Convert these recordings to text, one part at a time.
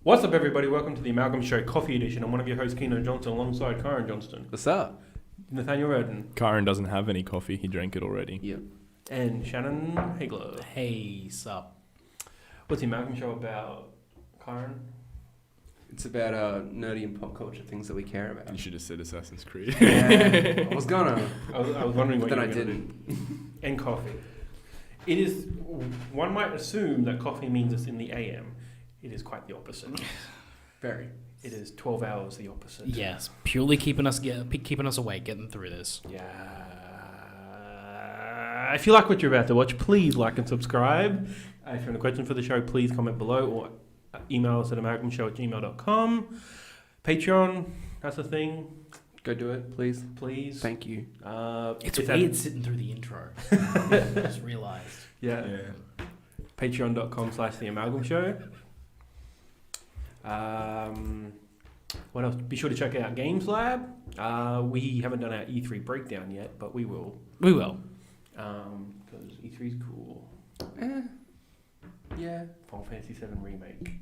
What's up, everybody? Welcome to the Amalgam Show Coffee Edition. I'm one of your hosts, Keena Johnson, alongside Kyron Johnston. What's up? Nathaniel Redden. Kyron doesn't have any coffee. He drank it already. Yep. And Shannon Hagler. Hey, sup? What's the Amalgam Show about, Kyron? It's about nerdy and pop culture things that we care about. You should have said Assassin's Creed. Yeah, I was gonna. I was wondering what But you then were I going to didn't. do. And coffee. It is, one might assume that coffee means it's in the AM. It is quite the opposite. Very. It is 12 hours the opposite. Yes, purely keeping us awake, getting through this. Yeah. If you like what you're about to watch, please like and subscribe. If you have a question for the show, please comment below or email us at amalgamshow@gmail.com. Patreon, that's a thing. Go do it, please. Please. Thank you. It's weird sitting through the intro. I just realised. Yeah. Patreon.com/theamalgamshow. What else? Be sure to check out Games Lab. We haven't done our E3 breakdown yet, but we will. We will. Because E3 is cool. Yeah. Final Fantasy VII Remake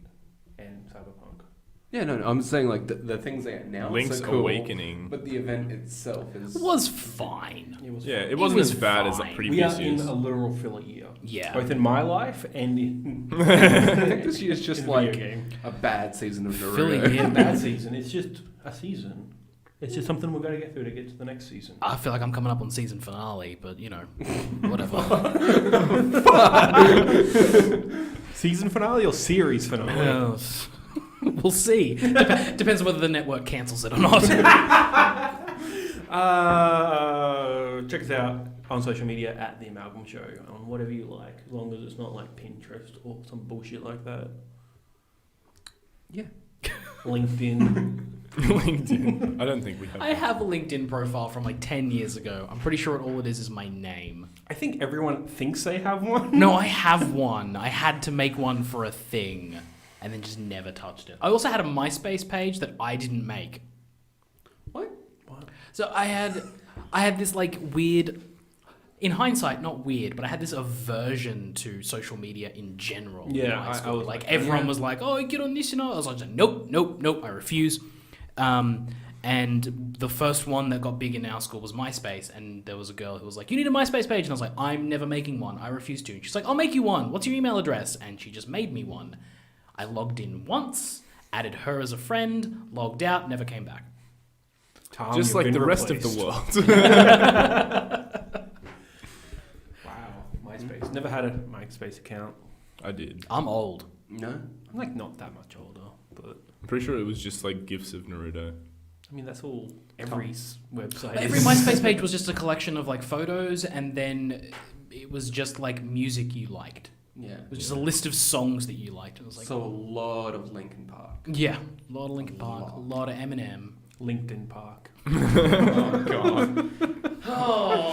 and Cyberpunk. Yeah, no, I'm saying like the things they announced Link's are cool, Awakening. but the event itself is... It was fine. It was Yeah, fun. it wasn't was as bad as the fine. We previous are in years. a literal filler year. Yeah. Both in my life and in I think this year's just in like video game. a bad season of Naruto. Philly, yeah. Bad season. It's just a season. It's just something we're going to get through to get to the next season. I feel like I'm coming up on season finale, but you know, whatever. Season finale or series finale? We'll see. Depends whether the network cancels it or not. Check us out on social media at The Amalgam Show on whatever you like, as long as it's not like Pinterest or some bullshit like that. Yeah. LinkedIn. LinkedIn. I don't think we have. I have a LinkedIn profile from like 10 years ago. I'm pretty sure all it is my name. I think everyone thinks they have one. No, I have one. I had to make one for a thing and then just never touched it. I also had a MySpace page that I didn't make. What? So I had this like weird, in hindsight, not weird, but I had this aversion to social media in general. Yeah, in high I school. was like like, everyone yeah. was like, "Oh, get on this," I was like, "Nope, I refuse." And the first one that got big in our school was MySpace, and there was a girl who was like, "You need a MySpace page," and I was like, "I'm never making one. I refuse to." And she's like, "I'll make you one. What's your email address?" And she just made me one. I logged in once, added her as a friend, logged out, never came back. Tom, Just you've like been the rest of replaced. the world. Wow, MySpace. Never had a MySpace account. I did. I'm old. No? I'm like not that much older, but I'm pretty sure it was just like gifs of Naruto. I mean that's all every website. Every is. MySpace page was just a collection of like photos, and then it was just like music you liked. Yeah. It was just a list of songs that you liked. It was like, So a lot of Linkin Park. yeah, a lot of Linkin Park, a lot of Eminem. LinkedIn Park. Oh, God.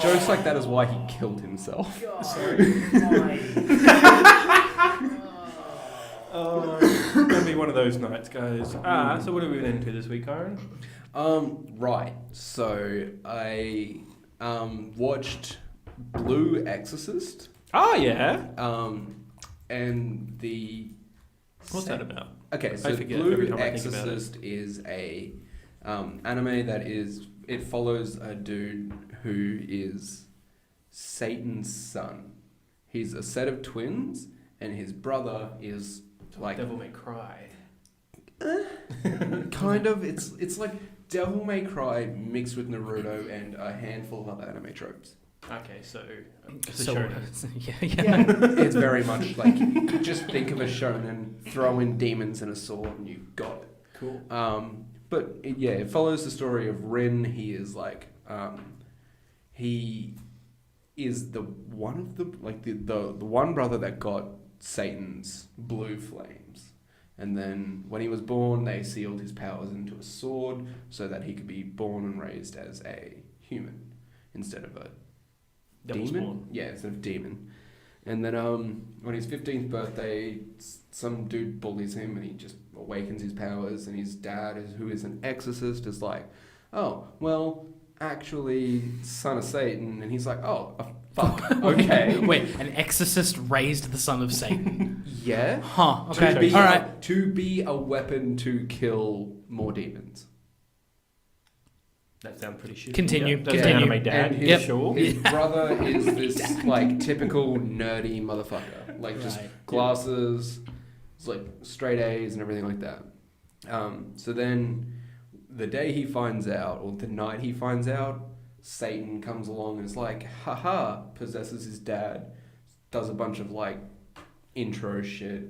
Jokes like that is why he killed himself. It's gonna be one of those nights, guys. So what have we been into this week, Kyron? Right. So I watched Blue Exorcist. Oh yeah. And the... What's that about? Okay, so forget every Blue time I think about it. Exorcist is a anime that is... It follows a dude who is Satan's son. He's a set of twins, and his brother is like... Devil May Cry. Kind of. It's like Devil May Cry mixed with Naruto and a handful of other anime tropes. Okay, so yeah. It's very much like, just think of a shonen, throw in demons and a sword, and you've got it. cool. But it follows the story of Rin. He is like, he is the one of the one brother that got Satan's blue flames, and then when he was born, they sealed his powers into a sword so that he could be born and raised as a human instead of a Devil's demon. Spawn. Yeah, instead of demon. And then on his 15th birthday, some dude bullies him and he just awakens his powers, and his dad, who is an exorcist, is like, oh, well, actually son of Satan, and he's like, oh, fuck, okay. Wait, an exorcist raised the son of Satan. Yeah. Huh. Okay. All All right. right. To be a weapon to kill more demons. That sounds pretty shitty. Continue, Yeah, that's continue. an anime dad. And Yeah, his, sure. his brother is this like typical nerdy motherfucker, like just Right. glasses, it's like straight A's and everything like that. So then, the day he finds out, or the night he finds out, Satan comes along and is like, haha, possesses his dad, does a bunch of like intro shit.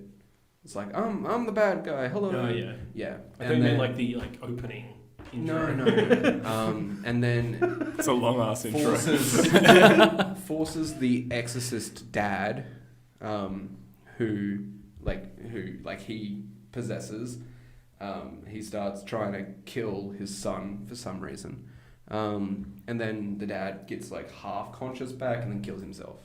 It's like, I'm the bad guy. Hello. Oh, yeah. Yeah. I think you meant like the opening intro. No. And then It's a long ass intro. forces the exorcist dad, who he possesses. He starts trying to kill his son for some reason, and then the dad gets like half conscious back and then kills himself.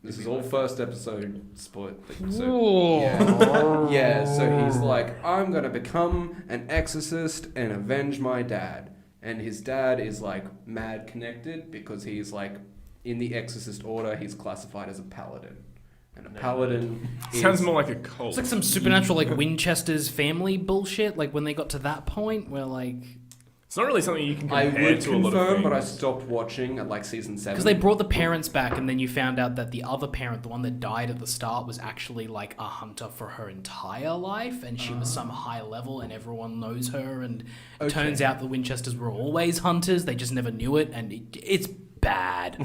This is all first episode spoiled. So yeah, so he's like, I'm gonna become an exorcist and avenge my dad. And his dad is like mad connected because he's like in the exorcist order. He's classified as a paladin, and a paladin Sounds more like a cult. It's like some supernatural, like Winchester's family bullshit. Like when they got to that point, where like It's not really something you can I compare would to a lot of confirm, things. but I stopped watching at like season 7. because they brought the parents back, and then you found out that the other parent, the one that died at the start, was actually like a hunter for her entire life, and she was some high level, and everyone knows her. And it turns out the Winchesters were always hunters; they just never knew it, and it's bad.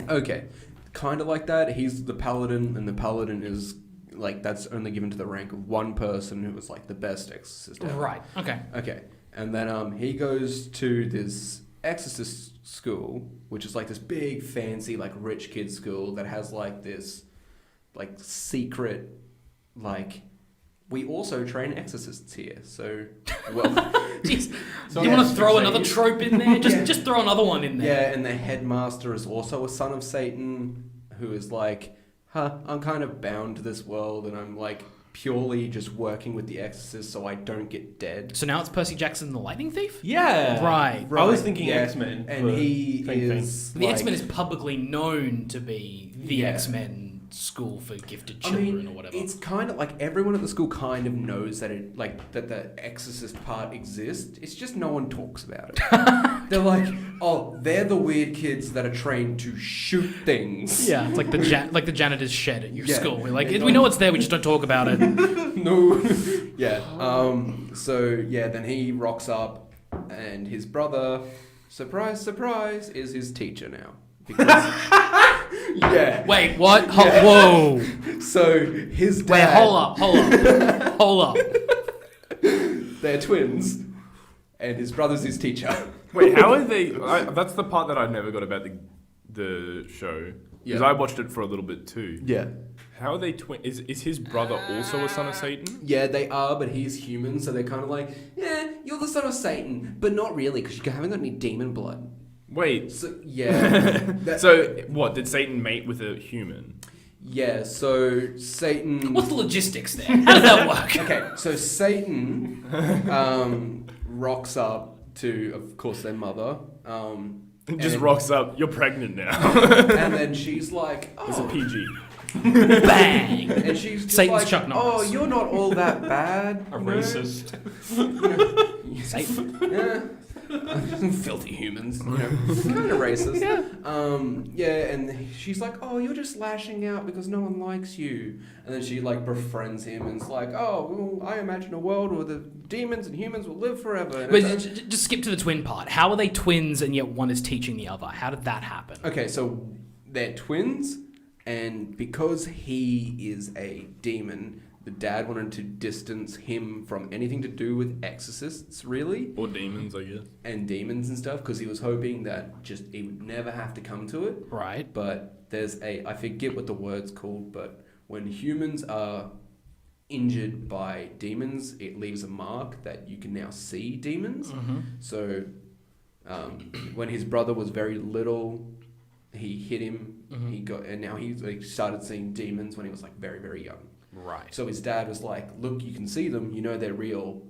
Okay, kind of like that. He's the paladin, and the paladin is like that's only given to the rank of one person who was like the best exorcist ever. Right. Okay. Okay, and then he goes to this exorcist school, which is like this big fancy like rich kid school that has like this like secret like we also train exorcists here. So well, Jeez. So you yeah, want to throw so another you- trope in there? Just throw another one in there. yeah, and the headmaster is also a son of Satan who is like, I'm kind of bound to this world, and I'm like purely just working with the exorcist so I don't get dead. So now it's Percy Jackson, the Lightning Thief. Yeah. Right. I was thinking Yeah, X-Men. and he same thing. is The like, X-Men is publicly known to be the Yeah. X-Men school for gifted I children mean, or whatever. it's kind of like everyone at the school kind of knows that it like that the exorcist part exists. It's just no one talks about it. They're like, oh, they're the weird kids that are trained to shoot things. Yeah, it's like the janitor's shed at your Yeah. school. We're like, It's we know it's there, we just don't talk about it. No. Yeah. So yeah, then he rocks up, and his brother, surprise, surprise, is his teacher now. Because yeah. Wait, what? Whoa! So his Wait, dad. hold up. They're twins, and his brother's his teacher. Wait, how are they? That's the part that I never got about the show. Because Yeah. I watched it for a little bit too. Yeah. How are they twin? Is his brother also a son of Satan? Yeah, they are, but he's human, so they're kind of like, yeah, you're the son of Satan, but not really, because you haven't got any demon blood. Wait. So yeah. So what? Did Satan mate with a human? Yeah. So Satan. What's the logistics there? How does that work? Okay, so Satan rocks up to, of course, their mother. Just and- rocks up. You're pregnant now. And then she's like, It's a oh. PG. Bang! And she's just Satan's like, Chuck Norris. oh, you're not all that bad. A you know? racist. Satan. Yeah. Filthy humans. You know? Kind of racist. Yeah, and she's like, oh, you're just lashing out because no one likes you. And then she like befriends him and it's like, oh, well, I imagine a world where the demons and humans will live forever. And Wait, it's- just skip to the twin part. How are they twins and yet one is teaching the other? How did that happen? Okay, so they're twins, and because he is a demon, the dad wanted to distance him from anything to do with exorcists, really, Or demons, I guess. and demons and stuff, because he was hoping that just he would never have to come to it. Right. But there's I forget what the word's called, but when humans are injured by demons, it leaves a mark that you can now see demons. Mm-hmm. So when his brother was very little, he hit him. Mhm. He got, and now he like, started seeing demons when he was like very, very young. Right. So his dad was like, "Look, you can see them. You know they're real.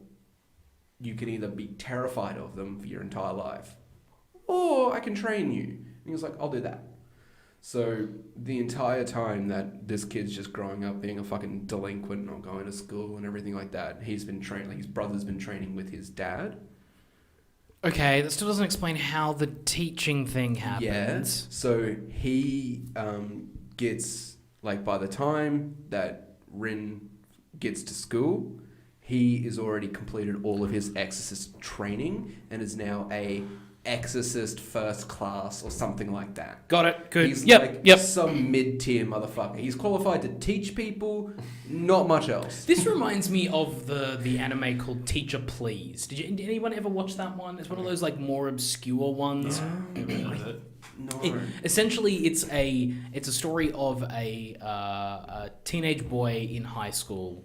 You can either be terrified of them for your entire life, or I can train you. And he was like, I'll do that. So the entire time that this kid's just growing up being a fucking delinquent, not going to school and everything like that, he's been training, like his brother's been training with his dad. Okay, that still doesn't explain how the teaching thing happens. Yeah. So he gets, like, by the time that Rin gets to school, he is already completed all of his exorcist training and is now a exorcist first class or something like that. Got it. Good. He's Yep. some mid-tier motherfucker. He's qualified to teach people, not much else. This reminds me of the anime called Teacher Please. Did anyone ever watch that one? It's one of those like more obscure ones. No. Essentially, it's a story of a teenage boy in high school.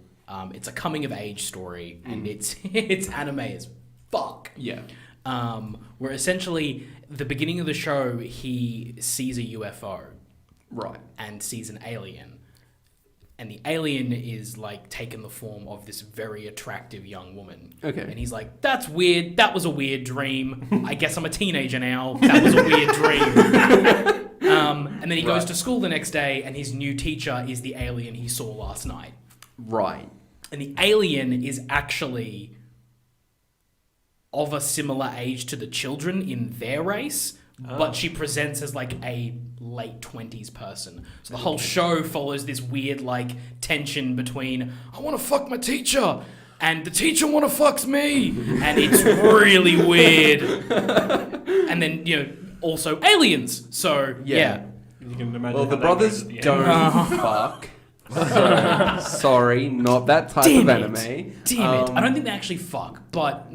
It's a coming of age story, and it's anime as fuck. Yeah. Where essentially the beginning of the show he sees a UFO, Right. and sees an alien, and the alien is like taken the form of this very attractive young woman. Okay. And he's like, "That's weird. That was a weird dream. I guess I'm a teenager now. That was a weird dream." And then he goes to school the next day, and his new teacher is the alien he saw last night. Right. And the alien is actually of a similar age to the children in their race, but she presents as like a late 20s person. So the whole show follows this weird like tension between I want to fuck my teacher and the teacher want to fucks me, and it's really weird. And then also aliens. So yeah. You can imagine Well, how the that brothers goes at the don't end. fuck. So, sorry, not that type of anime. Damn it. I don't think they actually fuck, but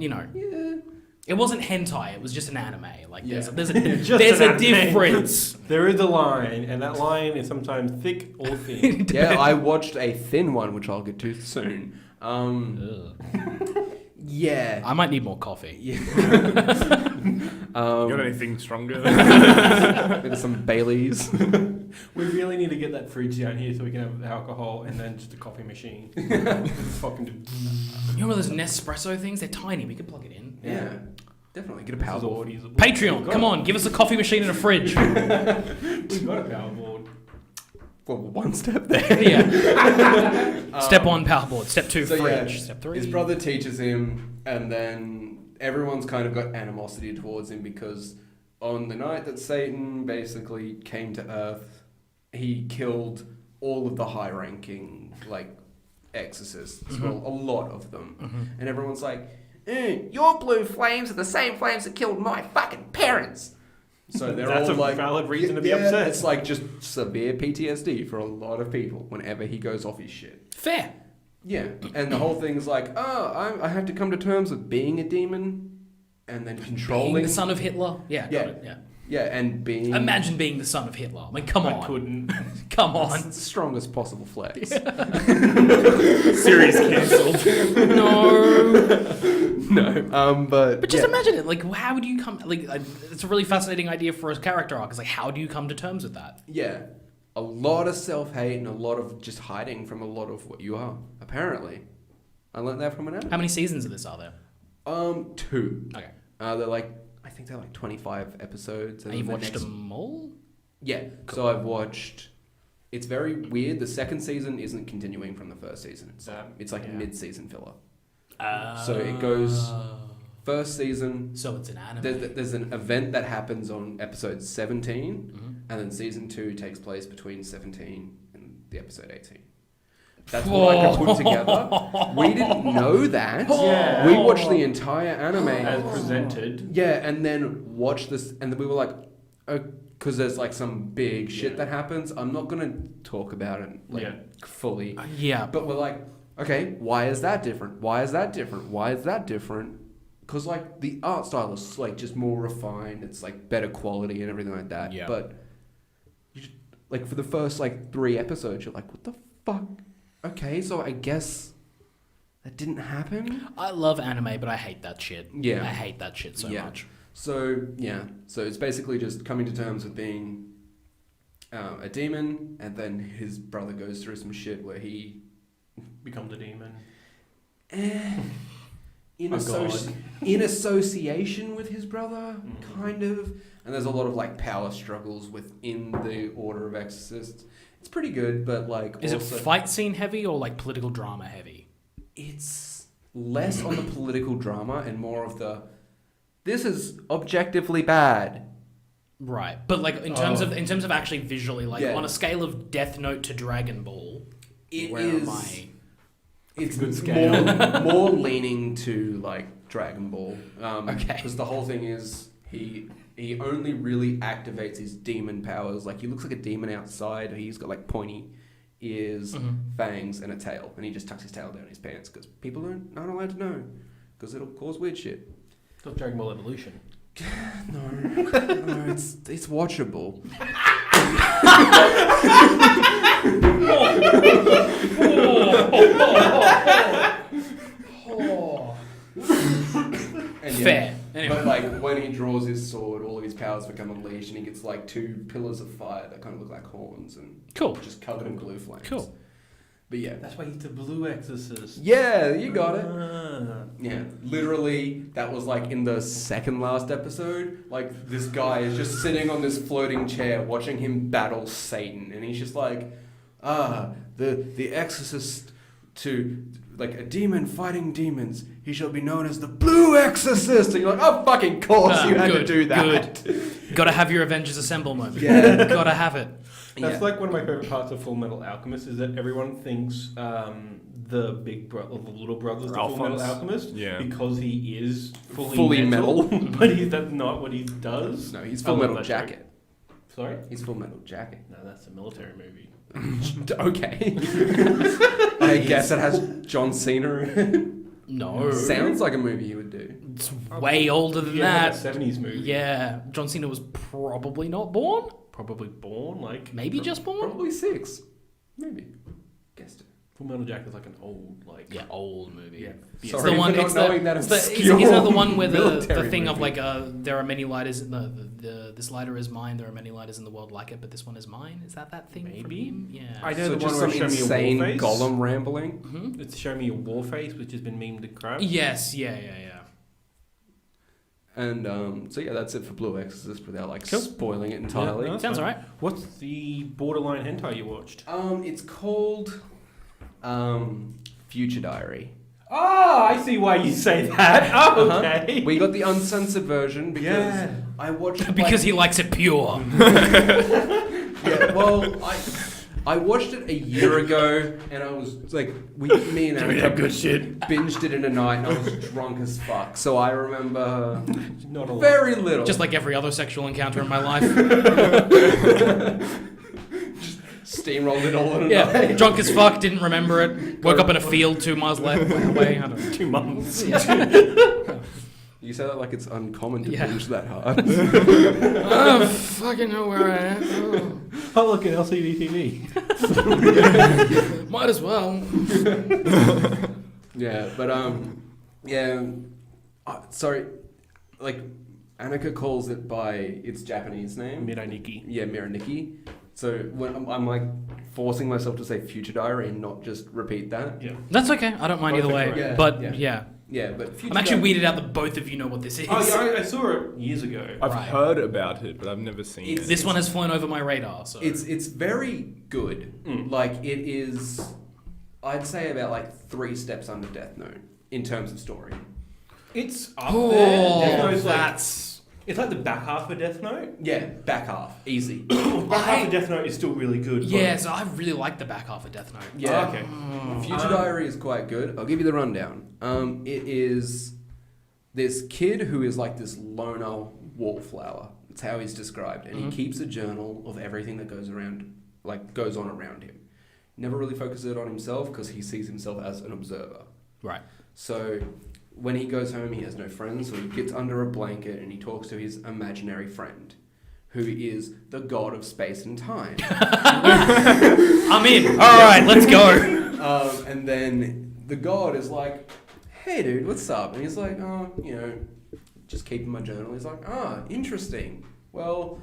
it wasn't hentai, it was just an anime. Like there's Just a an anime. difference. There is a line, and that line is sometimes thick or thin. Yeah, I watched a thin one, which I'll get to soon. Yeah. I might need more coffee. Yeah. You got anything stronger? Maybe some Baileys. We really need to get that fridge down here so we can have alcohol and then just a coffee machine. Fucking do. You know those Nespresso things? They're tiny. We could plug it in. Yeah. Definitely get a This power is all board. feasible. Patreon, come on, give us a coffee machine and a fridge. We've got a power board. Well, one step there. Yeah. Step 1, power board. Step 2, So, yeah, fridge. Step 3. His brother teaches him, and then everyone's kind of got animosity towards him because on the night that Satan basically came to Earth, he killed all of the high-ranking, like, exorcists. Well, a lot of them. And everyone's like, your blue flames are the same flames that killed my fucking parents. So they're That's all a like, valid reason to be upset. It's like just severe PTSD for a lot of people whenever he goes off his shit. Fair. Yeah, and the whole thing's like, I have to come to terms with being a demon and then controlling. Being the son of Hitler? Yeah, Yeah. got it. Yeah. Yeah, and being... Imagine being the son of Hitler. I mean, come I on. couldn't. Come It's on. the strongest possible flex. Series cancelled. No. But just yeah. imagine it. Like, how would you come... Like, it's a really fascinating idea for a character arc. It's like, how do you come to terms with that? Yeah, a lot of self-hate and a lot of just hiding from a lot of what you are, apparently. I learned that from an anime. How many seasons of this are there? 2. Okay. They're like, I think they're like 25 episodes. And you've watched them all? Yeah, so I've watched... It's very weird. The second season isn't continuing from the first season. It's like a mid-season filler. So it goes... First season... So it's an anime. There's an event that happens on episode 17, and then season 2 takes place between 17 and the episode 18. That's what I could put together. We didn't know that. Yeah. We watched the entire anime As presented. Yeah, and then watched this, and then we were like, because there's like some big shit that happens. I'm not gonna talk about it fully. Yeah. But we're like, okay, why is that different? Why is that different? Why is that different? Because like the art style is like just more refined. It's like better quality and everything like that. Yeah. But you just, like for the first like 3 episodes, you're like, what the fuck? Okay, so I guess that didn't happen. I love anime, but I hate that shit. Yeah. I hate that shit so much. So it's basically just coming to terms with being a demon, and then his brother goes through some shit where he Becomes a demon. in, A associ- god. in association with his brother, kind of. And there's a lot of like power struggles within the Order of Exorcists. It's pretty good, but like Is also, it fight scene heavy or like political drama heavy? it's less on the political drama and more of the this is objectively bad. Right, but like in terms of actually visually, like Yeah. on a scale of Death Note to Dragon Ball, It where is. am I? It's Good scale. more leaning to like Dragon Ball. Okay. Because the whole thing is he only really activates his demon powers. Like he looks like a demon outside. He's got like pointy ears, fangs, and a tail, and he just tucks his tail down his pants because people aren't allowed to know because it'll cause weird shit. It's not Dragon Ball Evolution. No, it's watchable. And yeah, Fair. Anyway. But like when he draws his sword, all of his powers become unleashed, and he gets like 2 pillars of fire that kind of look like horns and Cool. just covered in blue flames. Cool. But yeah, That's why he's the Blue Exorcist. yeah, you got it. Ah. Yeah, literally, that was like in the second last episode. Like this guy is just sitting on this floating chair, watching him battle Satan, and he's just like, the Exorcist to like a demon fighting demons. He shall be known as the Blue Exorcist. And you're like, oh fucking course, you had to do that. Good. Gotta have your Avengers Assemble moment. Yeah. Gotta have it. That's Yeah. like one of my favorite parts of Full Metal Alchemist is that everyone thinks the big brother, the little brother's the Full Metal Alphonse. Alchemist Yeah. because he is Fully metal. but that's not what he does. No, he's I Full love Metal that joke. Jacket. Sorry? He's Full Metal Jacket. No, that's a military movie. Okay. I guess it has John Cena in it. No. Sounds like a movie you would do. It's way older than Yeah, that. like a 70s movie. Yeah. John Cena was probably not born. Probably born, like... Maybe just born. Probably 6. Maybe. Guessed it. Full Metal Jacket is like an old, like... Yeah, old movie. Yeah. It's Sorry the one. for not It's the. knowing that It's the obscure isn't that the one where the military thing of movie. like there are many lighters in this lighter is mine. There are many lighters in the world like it, but this one is mine. Is that thing? From Maybe. him? Yeah. I know So the just one where some Show Me Your insane War Face. Gollum rambling. Hmm? It's Show Me Your War Face, which has been memed to crap. Yes. Yeah. And so yeah, that's it for Blue Exorcist without like Cool. spoiling it entirely. Yeah, no. Sounds fine. alright. What's the borderline hentai you watched? It's called Future Diary. Oh, I see why you say that. Oh, Uh-huh. okay. We got the uncensored version because Yeah. I watched Because he likes it pure. yeah, well, I watched it a year ago, and I was like, me and Annika good shit. binged it in a night, and I was drunk as fuck. So I remember Not a lot. very little. Just like every other sexual encounter in my life. steamrolled it all in a Yeah. night. Drunk as fuck. Didn't remember it. Woke up in a field 2 miles away. I don't know. 2 months. You say that like it's uncommon to Yeah. binge that hard. I don't fucking know where I am. Oh, look at LCD TV. Might as well. Yeah, but yeah. Sorry, like Annika calls it by its Japanese name. Mirai Nikki. Yeah, Miraniki. So when I'm like forcing myself to say Future Diary and not just repeat that. Yeah. That's okay. I don't mind either way. Perfect, right. But Yeah. yeah. Yeah, but Future I'm actually Diary, weirded out that both of you know what this is. Oh, yeah, I saw it years ago. I've Right. heard about it, but I've never seen It's- it. This one has flown over my radar. So It's very good. Mm. Like it is, I'd say about like 3 steps under Death Note in terms of story. It's up Oh, there. Death Note's like, that's. it's like the back half of Death Note. Yeah, back half, easy. Back half of Death Note is still really good. but- Yeah, so I really like the back half of Death Note. Yeah. Oh, okay. Future Diary is quite good. I'll give you the rundown. It is this kid who is like this loner wallflower. That's how he's described, and Mhm. he keeps a journal of everything that goes on around him. Never really focuses it on himself because he sees himself as an observer. Right. So when he goes home, he has no friends, so he gets under a blanket and he talks to his imaginary friend, who is the god of space and time. I'm in. All right, let's go. And then the god is like, hey dude, what's up? And he's like, oh, just keeping my journal. He's like, interesting. Well,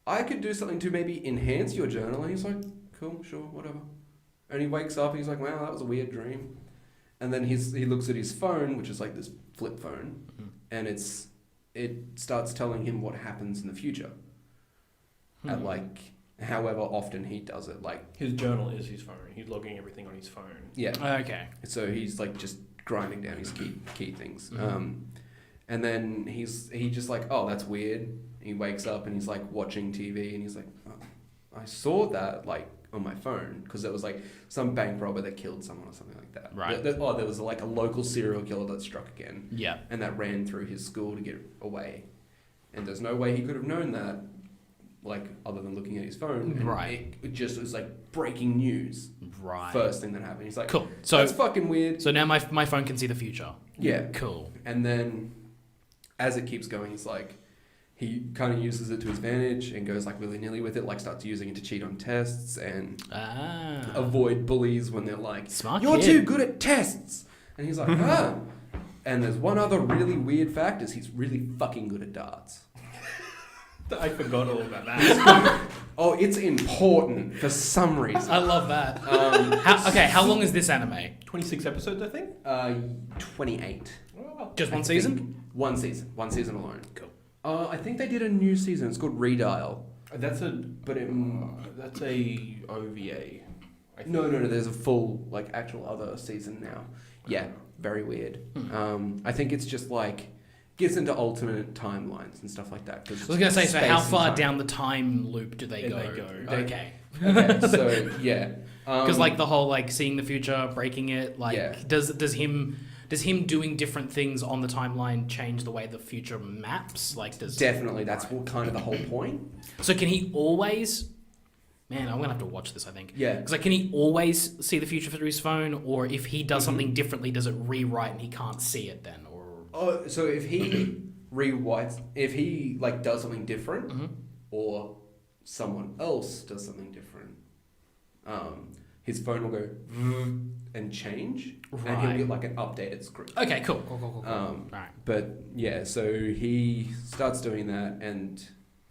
I could do something to maybe enhance your journal. And he's like, cool, sure, whatever. And he wakes up and he's like, wow, that was a weird dream. And then he looks at his phone, which is like this flip phone, and it starts telling him what happens in the future. At like however often he does it. Like his journal is his phone. He's logging everything on his phone. Yeah. Okay. So he's like just grinding down his key things. And then he just like, oh, that's weird. He wakes up and he's like watching TV and he's like, oh, I saw that like on my phone because there was like some bank robber that killed someone or something like that. Right. There was like a local serial killer that struck again. Yeah. And that ran through his school to get away. And there's no way he could have known that, like, other than looking at his phone. And right. It just was like breaking news. Right. First thing that happened. He's like, cool. So that's fucking weird. So now my phone can see the future. Yeah. Cool. And then as it keeps going, he's like, he kind of uses it to his advantage and goes like willy-nilly with it, like starts using it to cheat on tests and avoid bullies when they're like, smart you're kid. too good at tests. And he's like, ah. And there's one other really weird fact is he's really fucking good at darts. I forgot all about that. Oh, it's important for some reason. I love that. How long is this anime? 26 episodes, I think. 28. Oh, Just one season? One season alone. Cool. I think they did a new season. It's called Redial. that's a OVA. No. There's a full like actual other season now. Yeah, very weird. I think it's just like gets into alternate timelines and stuff like that. I was gonna say, so how far down the time loop do they go? Okay. Okay, so yeah, Because like the whole like seeing the future, breaking it, like Yeah. does him doing different things on the timeline change the way the future maps? Like does definitely that's kind of the whole point. So can he always? Man, I'm gonna have to watch this. I think. Yeah. Because like, can he always see the future through his phone, or if he does something differently, does it rewrite and he can't see it then? Or Oh, so if he if he like does something different, or someone else does something different, his phone will go and change, and he'll get like an updated script. okay, cool. Right. But yeah, so he starts doing that, and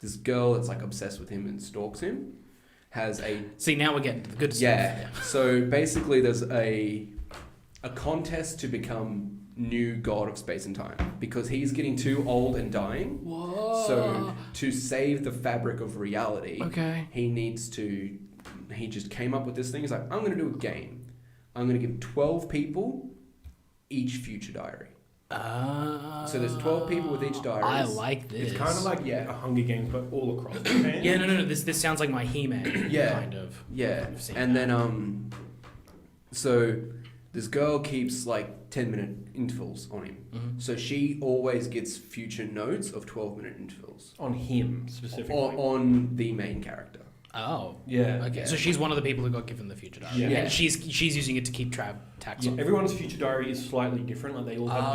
this girl that's like obsessed with him and stalks him has a See, now we're getting to the good stuff. yeah. So basically, there's a contest to become new god of space and time because he's getting too old and dying. Whoa. So to save the fabric of reality, he just came up with this thing. He's like, I'm going to do a game. I'm going to give 12 people each future diary. So there's 12 people with each diary. I like this. It's kind of like a Hunger Games, but all across Japan. Yeah, no. This sounds like my He-Man. Yeah. Kind of. Yeah. I've seen And that. then so this girl keeps like 10-minute intervals on him. So she always gets future notes of 12-minute intervals On him, specifically. on the main character. Oh. Yeah. Okay. Yeah. So she's one of the people who got given the future diary. Yeah. And she's using it to keep tabs Yeah, on. everyone's future diary is slightly different. Like they all have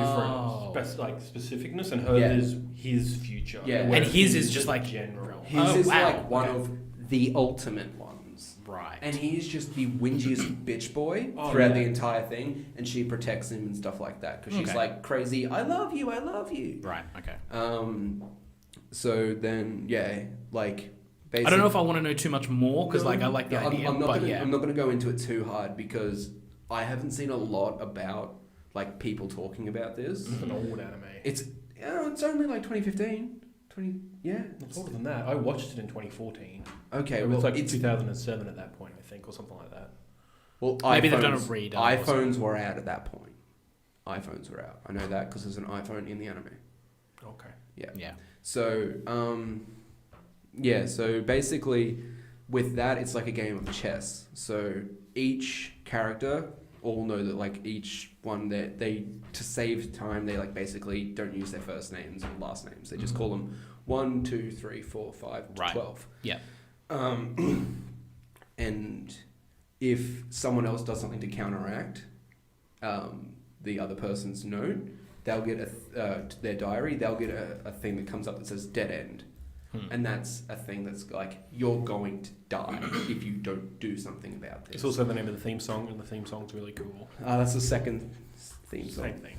different specificness, and hers is his future. Yeah. whereas And his is just like general. His is wow. like one of the ultimate ones. Right. And he's just the whingiest bitch boy Oh, throughout yeah. the entire thing, and she protects him and stuff like that because she's Okay. like crazy. I love you. Right. Okay. So then, yeah, like. I don't know if I want to know too much more because I like the idea. I'm not but gonna, I'm not going to go into it too hard because I haven't seen a lot about like people talking about this. It's an old anime. It's only like 2015. It's older than that. I watched it in 2014. Okay, It well, was like it's 2007 at that point, I think, or something like that. well. Maybe they've iPhones- done a redone or iPhones were out at that point. iPhones were out. I know that because there's an iPhone in the anime. Okay. Yeah. So, so basically with that, it's like a game of chess. So each character all know that like each one that they, to save time, they like basically don't use their first names or last names. They just call them 1, 2, 3, 4, 5, Right. 12. Yeah. And if someone else does something to counteract the other person's note, they'll get their diary. They'll get a thing that comes up that says dead end, and that's a thing that's like you're going to die if you don't do something about this. It's also the name of the theme song, and the theme song's really cool. That's the second theme song. Same thing.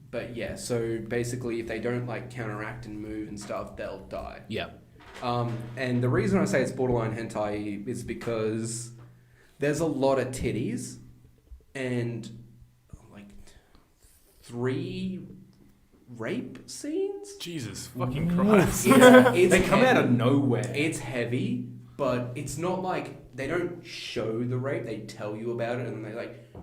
But yeah, so basically, if they don't like counteract and move and stuff, they'll die. Yeah. And the reason I say it's borderline hentai is because there's a lot of titties, and 3 rape scenes. Jesus fucking Christ. They come out of nowhere. It's heavy, but it's not like they don't show the rape. They tell you about it, and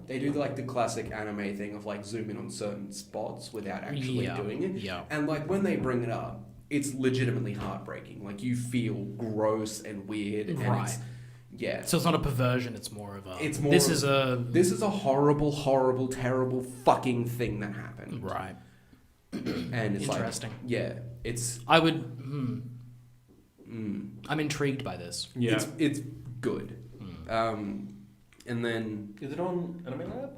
they do like the classic anime thing of like zoom in on certain spots without actually doing it. Yeah. And like when they bring it up, it's legitimately heartbreaking. Like you feel gross and weird, and Right. So it's not a perversion, it's more of a... It's more This of- is a... horrible, horrible, terrible fucking thing that happened. Right. And it's Interesting. like, it's I would... I'm intrigued by this. Yeah. it's good. And then Is it on Anime Lab?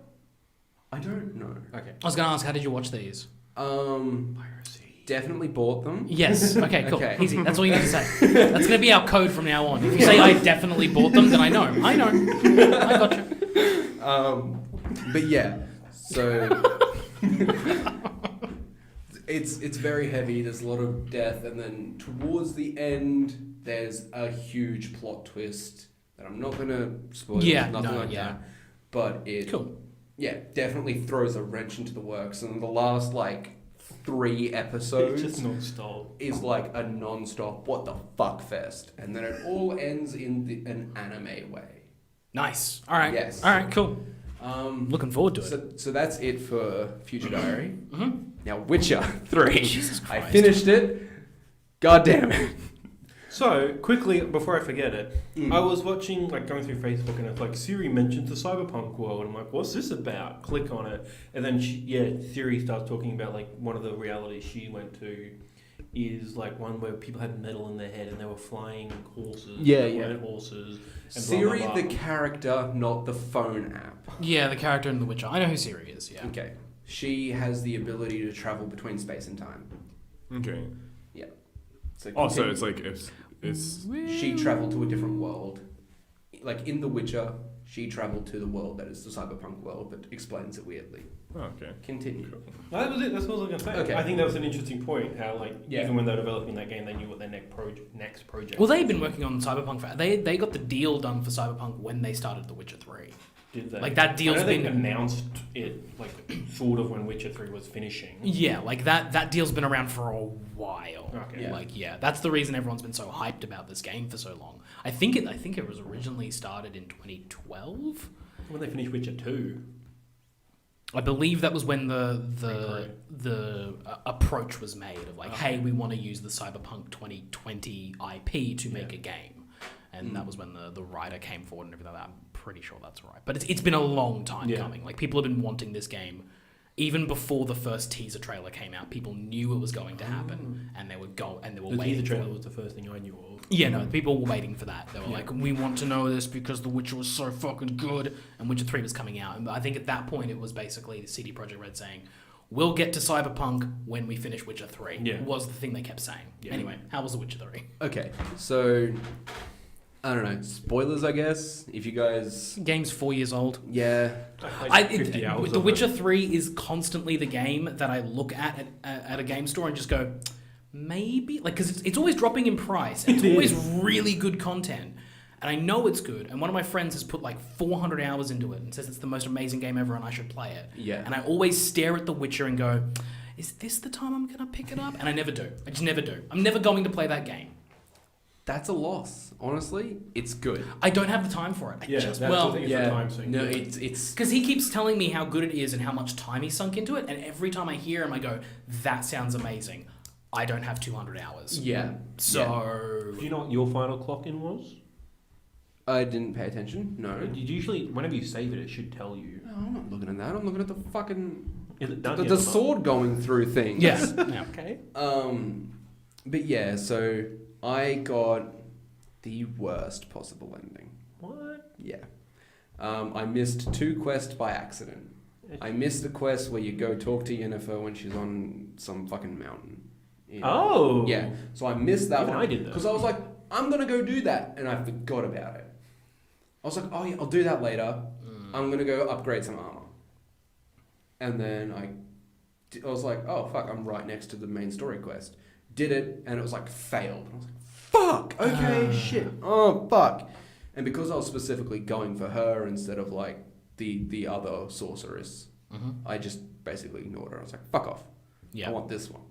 I don't know. Okay. I was going to ask, how did you watch these? Piracy. Definitely bought them. Yes. Okay, cool. Okay. Easy. That's all you need to say. That's going to be our code from now on. If you say, I definitely bought them, then I know. I gotcha. But yeah, so it's very heavy. There's a lot of death, and then towards the end, there's a huge plot twist that I'm not gonna spoil. Yeah, nothing no, like yeah. that. But it, Cool. yeah, definitely throws a wrench into the works. And the last like 3 episodes It's just non-stop. is like a non-stop what the fuck fest, and then it all ends in an anime way. Nice. All right. Yes. All right, cool. Looking forward to it. So that's it for Future Diary. Mm-hmm. Now Witcher 3. Jesus I Christ. finished it. God damn it. So, quickly, before I forget it, I was watching, like, going through Facebook, and it's like, Siri mentioned the cyberpunk world. I'm like, what's this about? Click on it. And then, Siri starts talking about, like, one of the realities she went to is, like, one where people had metal in their head and they were flying horses. Yeah, that yeah. weren't horses. And Siri, blah, blah, the blah. character, not the phone app. Yeah, the character in The Witcher. I know who Siri is, yeah. Okay. She has the ability to travel between space and time. Okay. So So it's like it's she traveled to a different world. Like in The Witcher, she traveled to the world that is the cyberpunk world, but explains it weirdly. okay. Continue. No, that was it. That's what I was going to say. Okay. I think that was an interesting point. How, like, Yeah. even when they were developing that game, they knew what their next project. Well, they've been working on Cyberpunk for... They got the deal done for Cyberpunk when they started The Witcher 3. Did they? Like, that deal's I know they been... announced it, like, sort of when Witcher 3 was finishing. Yeah, like that deal's been around for a while. Okay. Yeah. Like, yeah, that's the reason everyone's been so hyped about this game for so long. I think it was originally started in 2012. When they finished Witcher 2. I believe that was when the approach was made of like, hey, we want to use the Cyberpunk 2020 IP to make a game, and that was when the writer came forward and everything like that. I'm pretty sure that's right, but it's been a long time coming. Like, people have been wanting this game. Even before the first teaser trailer came out, people knew it was going to happen, and they were The waiting. teaser for trailer it. was the first thing I knew of. Yeah, no, people were waiting for that. They were like, we want to know this because The Witcher was so fucking good, and Witcher 3 was coming out. And I think at that point it was basically the CD Projekt Red saying, we'll get to Cyberpunk when we finish Witcher 3. Yeah. Was the thing they kept saying. Yeah. Anyway, how was The Witcher 3? Okay, so I don't know. Spoilers, I guess. If you guys, Game's 4 years old. yeah, I played 50 hours The of Witcher it. 3 is constantly the game that I look at a game store and just go, maybe? Like, because it's always dropping in price. And it's It always is. really good content. And I know it's good. And one of my friends has put like 400 hours into it and says it's the most amazing game ever and I should play it. yeah. And I always stare at The Witcher and go, is this the time I'm going to pick it up? And I never do. I just never do. I'm never going to play that game. That's a loss. Honestly, it's good. I don't have the time for it. Yeah, that's the thing, it's a time sink. No, it's Because he keeps telling me how good it is and how much time he sunk into it, and every time I hear him, I go, that sounds amazing. I don't have 200 hours. yeah. So... Do you know what your final clock in was? I didn't pay attention. No. Usually, whenever you save it, it should tell you. No, I'm not looking at that. I'm looking at the fucking Is it done the yet or not? sword going through things. Yeah. yeah. Okay. But yeah, so I got the worst possible ending. What? Yeah. I missed 2 quests by accident. I missed the quest where you go talk to Yennefer when she's on some fucking mountain. Oh. Yeah. So I missed that Even one. I did that. Because I was like, I'm going to go do that. And I forgot about it. I was like, oh yeah, I'll do that later. I'm going to go upgrade some armor. And then I was like, oh fuck, I'm right next to the main story quest. Did it, and it was like, failed. And I was like, fuck, okay, shit. Oh, fuck. And because I was specifically going for her instead of like the other sorceress, I just basically ignored her. I was like, fuck off. Yeah. I want this one.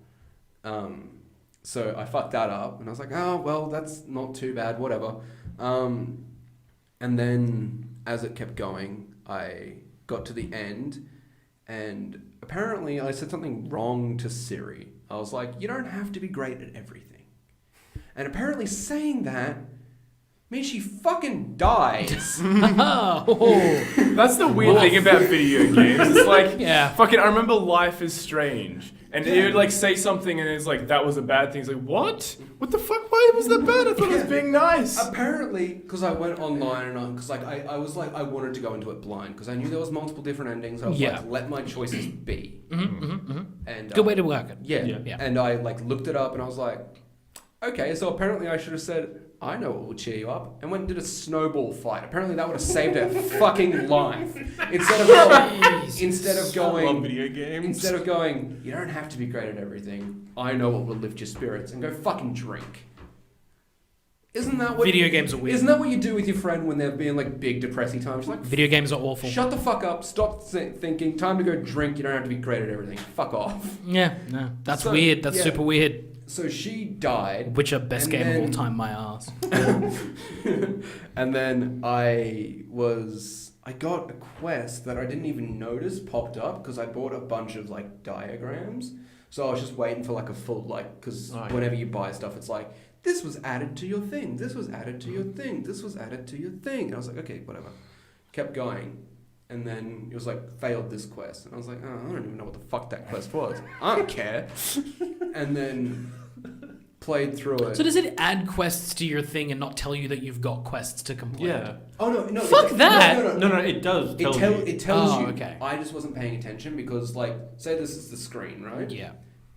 So I fucked that up, and I was like, oh, well, that's not too bad, whatever. And then as it kept going, I got to the end, and apparently I said something wrong to Siri. I was like, you don't have to be great at everything. And apparently saying that means she fucking dies. That's the weird thing about video games. It's like, fucking, I remember Life is Strange. And it would like say something and it's like, that was a bad thing. It's like, what? What the fuck? Why was that bad? I thought it was being nice. Apparently, because I went online and because like I was like, I wanted to go into it blind because I knew there was multiple different endings. I was like, let my choices be. And good way to work it. Yeah. And I like looked it up and I was like, okay, so apparently I should have said, I know what will cheer you up, and went and did a snowball fight. Apparently that would have saved her fucking life. Instead of going, you don't have to be great at everything. I know what will lift your spirits, and go fucking drink. Isn't that what video games are weird? Isn't that what you do with your friend when they're being like big depressing times? Like, video games are awful. Shut the fuck up. Stop thinking. Time to go drink. You don't have to be great at everything. Fuck off. Yeah, no, that's weird. That's super weird. So she died. Witcher, best game of all time, my ass. And then I got a quest that I didn't even notice popped up because I bought a bunch of like diagrams. So I was just waiting for like a full because whenever you buy stuff, it's like, this was added to your thing. This was added to your thing. This was added to your thing. And I was like, okay, whatever. Kept going. And then it was like, failed this quest. And I was like, oh, I don't even know what the fuck that quest was. I don't care. And then played through it. So does it add quests to your thing and not tell you that you've got quests to complete? Yeah. Oh, no. Fuck that! No, it does tell you. It tells you. Okay. I just wasn't paying attention because, like, say this is the screen, right? Yeah.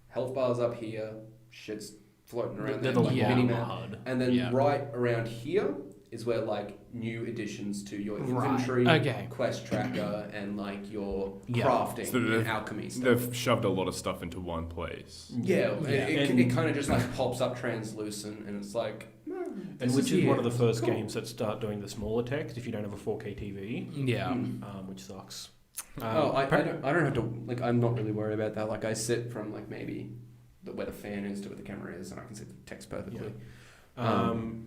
Health bar's up here. Shit's floating around They're there. the Mini-map. HUD. And then right around here is where like new additions to your inventory, quest tracker, and like your crafting and alchemy stuff. They've shoved a lot of stuff into one place. It kind of just like pops up translucent, and it's like. And which is one of the first games that start doing the smaller text if you don't have a 4K TV. Yeah. Which sucks. I don't have to like. I'm not really worried about that. Like I sit from like maybe where the fan is to where the camera is, and I can see the text perfectly. Yeah.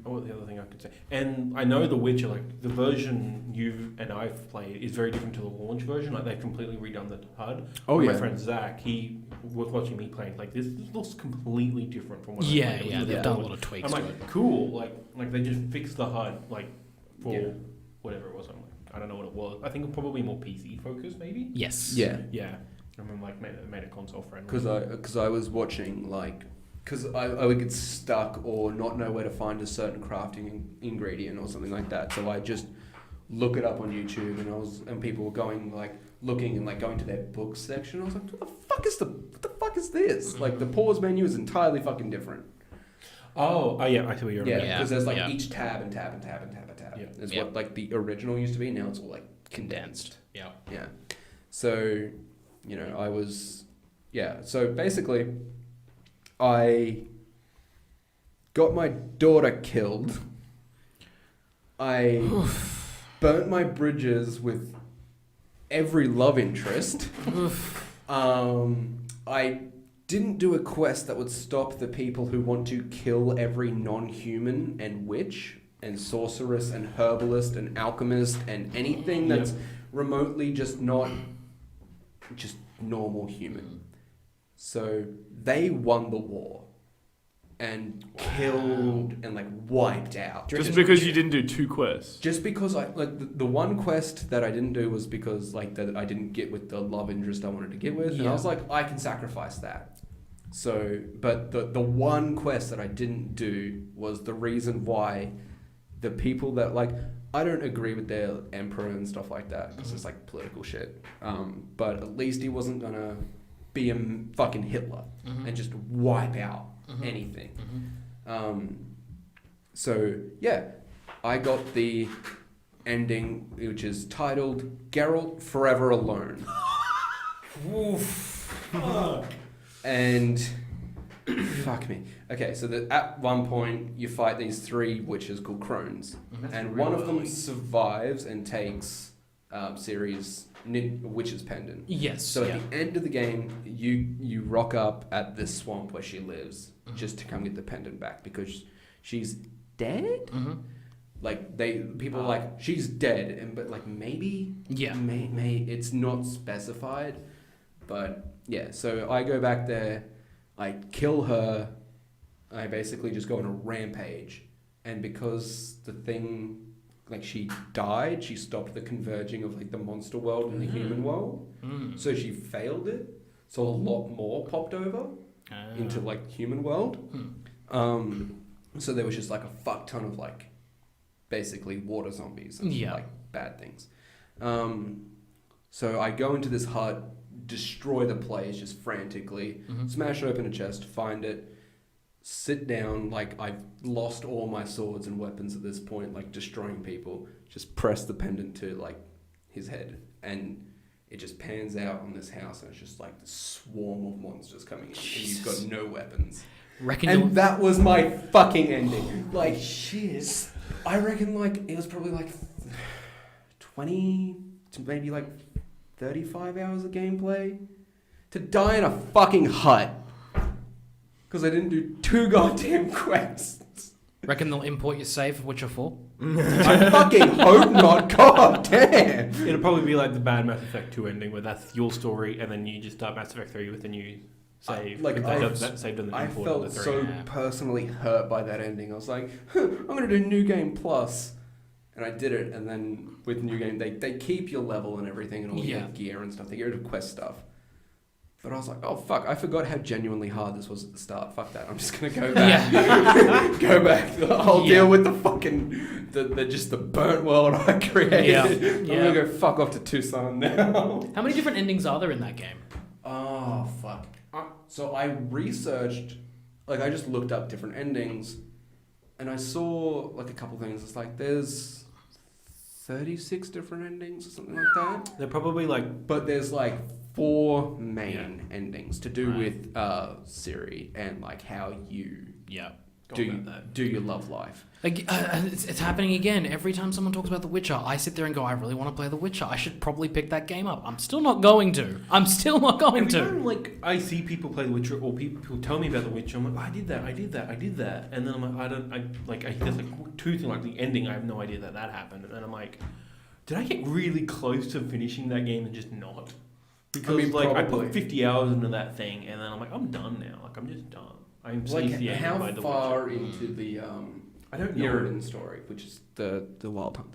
What the other thing I could say? And I know The Witcher, like the version you and I've played, is very different to the launch version. Like they've completely redone the HUD. My friend Zach, he was watching me playing. Like this looks completely different from what I played. Yeah, they've done a lot of tweaks. I'm like, cool. Like they just fixed the HUD like for whatever it was. I'm like, I don't know what it was. I think probably more PC focused, maybe. Yes. Yeah. I mean, like made it console friendly. Because I was watching like. Because I would get stuck or not know where to find a certain crafting ingredient or something like that. So I just look it up on YouTube, and people were going like looking and like going to their books section. I was like, what the fuck is this? Like the pause menu is entirely fucking different. Oh yeah, I see what you're saying. Yeah, because there's like each tab and tab and tab and tab and tab. Yeah. It's what like the original used to be. Now it's all like condensed. Yeah. Yeah. So, I was So basically. I got my daughter killed. I burnt my bridges with every love interest. I didn't do a quest that would stop the people who want to kill every non-human and witch and sorceress and herbalist and alchemist and anything that's remotely just not just normal human. So they won the war and killed and like wiped out. Just because you didn't do 2 quests. Just because I like the one quest that I didn't do was because like that I didn't get with the love interest I wanted to get with, and I was like, I can sacrifice that. So, but the one quest that I didn't do was the reason why the people that like I don't agree with their emperor and stuff like that because it's like political shit. But at least he wasn't gonna be a fucking Hitler and just wipe out anything. So yeah, I got the ending, which is titled Geralt Forever Alone. And fuck me. Okay, so at one point you fight these 3 witches called crones, and one of them survives and takes series Witch's Pendant. Yes. So at the end of the game, you rock up at this swamp where she lives just to come get the pendant back because she's dead. Mm-hmm. Like people are like she's dead, but like maybe may it's not specified, but yeah. So I go back there, I kill her, I basically just go on a rampage, and because the thing. Like she died, she stopped the converging of like the monster world and the human world. So she failed it. So a lot more popped over into like human world. So there was just like a fuck ton of like basically water zombies and like bad things. So I go into this hut, destroy the place just frantically, smash open a chest, find it. Sit down, like I've lost all my swords and weapons at this point, like destroying people. Just press the pendant to like his head, and it just pans out on this house, and it's just like this swarm of monsters coming in, and you've got no weapons. And that was my fucking ending. Like shit. I reckon like it was probably like 20 to maybe like 35 hours of gameplay to die in a fucking hut. Because I didn't do 2 goddamn quests. Reckon they'll import your save of Witcher 4? I fucking hope not. God damn. It'll probably be like the bad Mass Effect 2 ending where that's your story and then you just start Mass Effect 3 with a new save. That saved on the I import felt of the 3. so personally hurt by that ending. I was like, I'm going to do New Game Plus. And I did it. And then with New Game, they keep your level and everything and all your gear and stuff. They get rid of quest stuff. But I was like, oh fuck, I forgot how genuinely hard this was at the start. Fuck that, I'm just gonna go back. Go back. I'll deal with the fucking, the burnt world I created. I'm gonna go fuck off to Tucson now. How many different endings are there in that game? Oh, fuck. So I researched, like I just looked up different endings, and I saw like a couple things. It's like there's 36 different endings or something like that. They're probably like... But there's like 4 main endings to do with Ciri and like how you do your love life. Like, it's happening again. Every time someone talks about The Witcher, I sit there and go, I really want to play The Witcher. I should probably pick that game up. I'm still not going to. Every time, like, I see people play The Witcher or people tell me about The Witcher, I'm like, I did that. And then I'm like, there's like 2 things, like the ending, I have no idea that happened. And then I'm like, did I get really close to finishing that game and just not? Because, I put 50 hours into that thing and then I'm like, I'm done now. Like, I'm just done. I'm like, how by The far Witcher. into the I don't know. Iriden story, which is the Wild Hunt.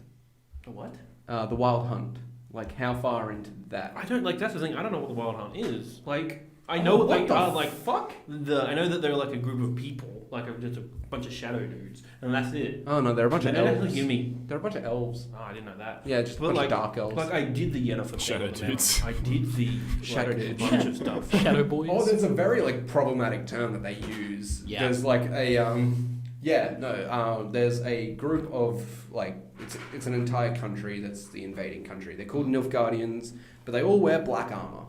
The what? The Wild Hunt. Like, how far into that? I don't, like, that's the thing, I don't know what the Wild Hunt is. Like, I know what they are, like, fuck? I know that they're like a group of people, like just a bunch of shadow dudes, and that's it. Oh no, they're a bunch of elves. They're a bunch of elves. Oh, I didn't know that. Yeah, just a bunch of dark elves. Like, I did the Yennefer Shadow dudes. I did the shadow dudes. bunch of stuff. Shadow boys. Oh, there's a very like problematic term that they use. Yeah. There's like a there's a group of like it's an entire country that's the invading country. They're called Nilfgaardians, but they all wear black armor.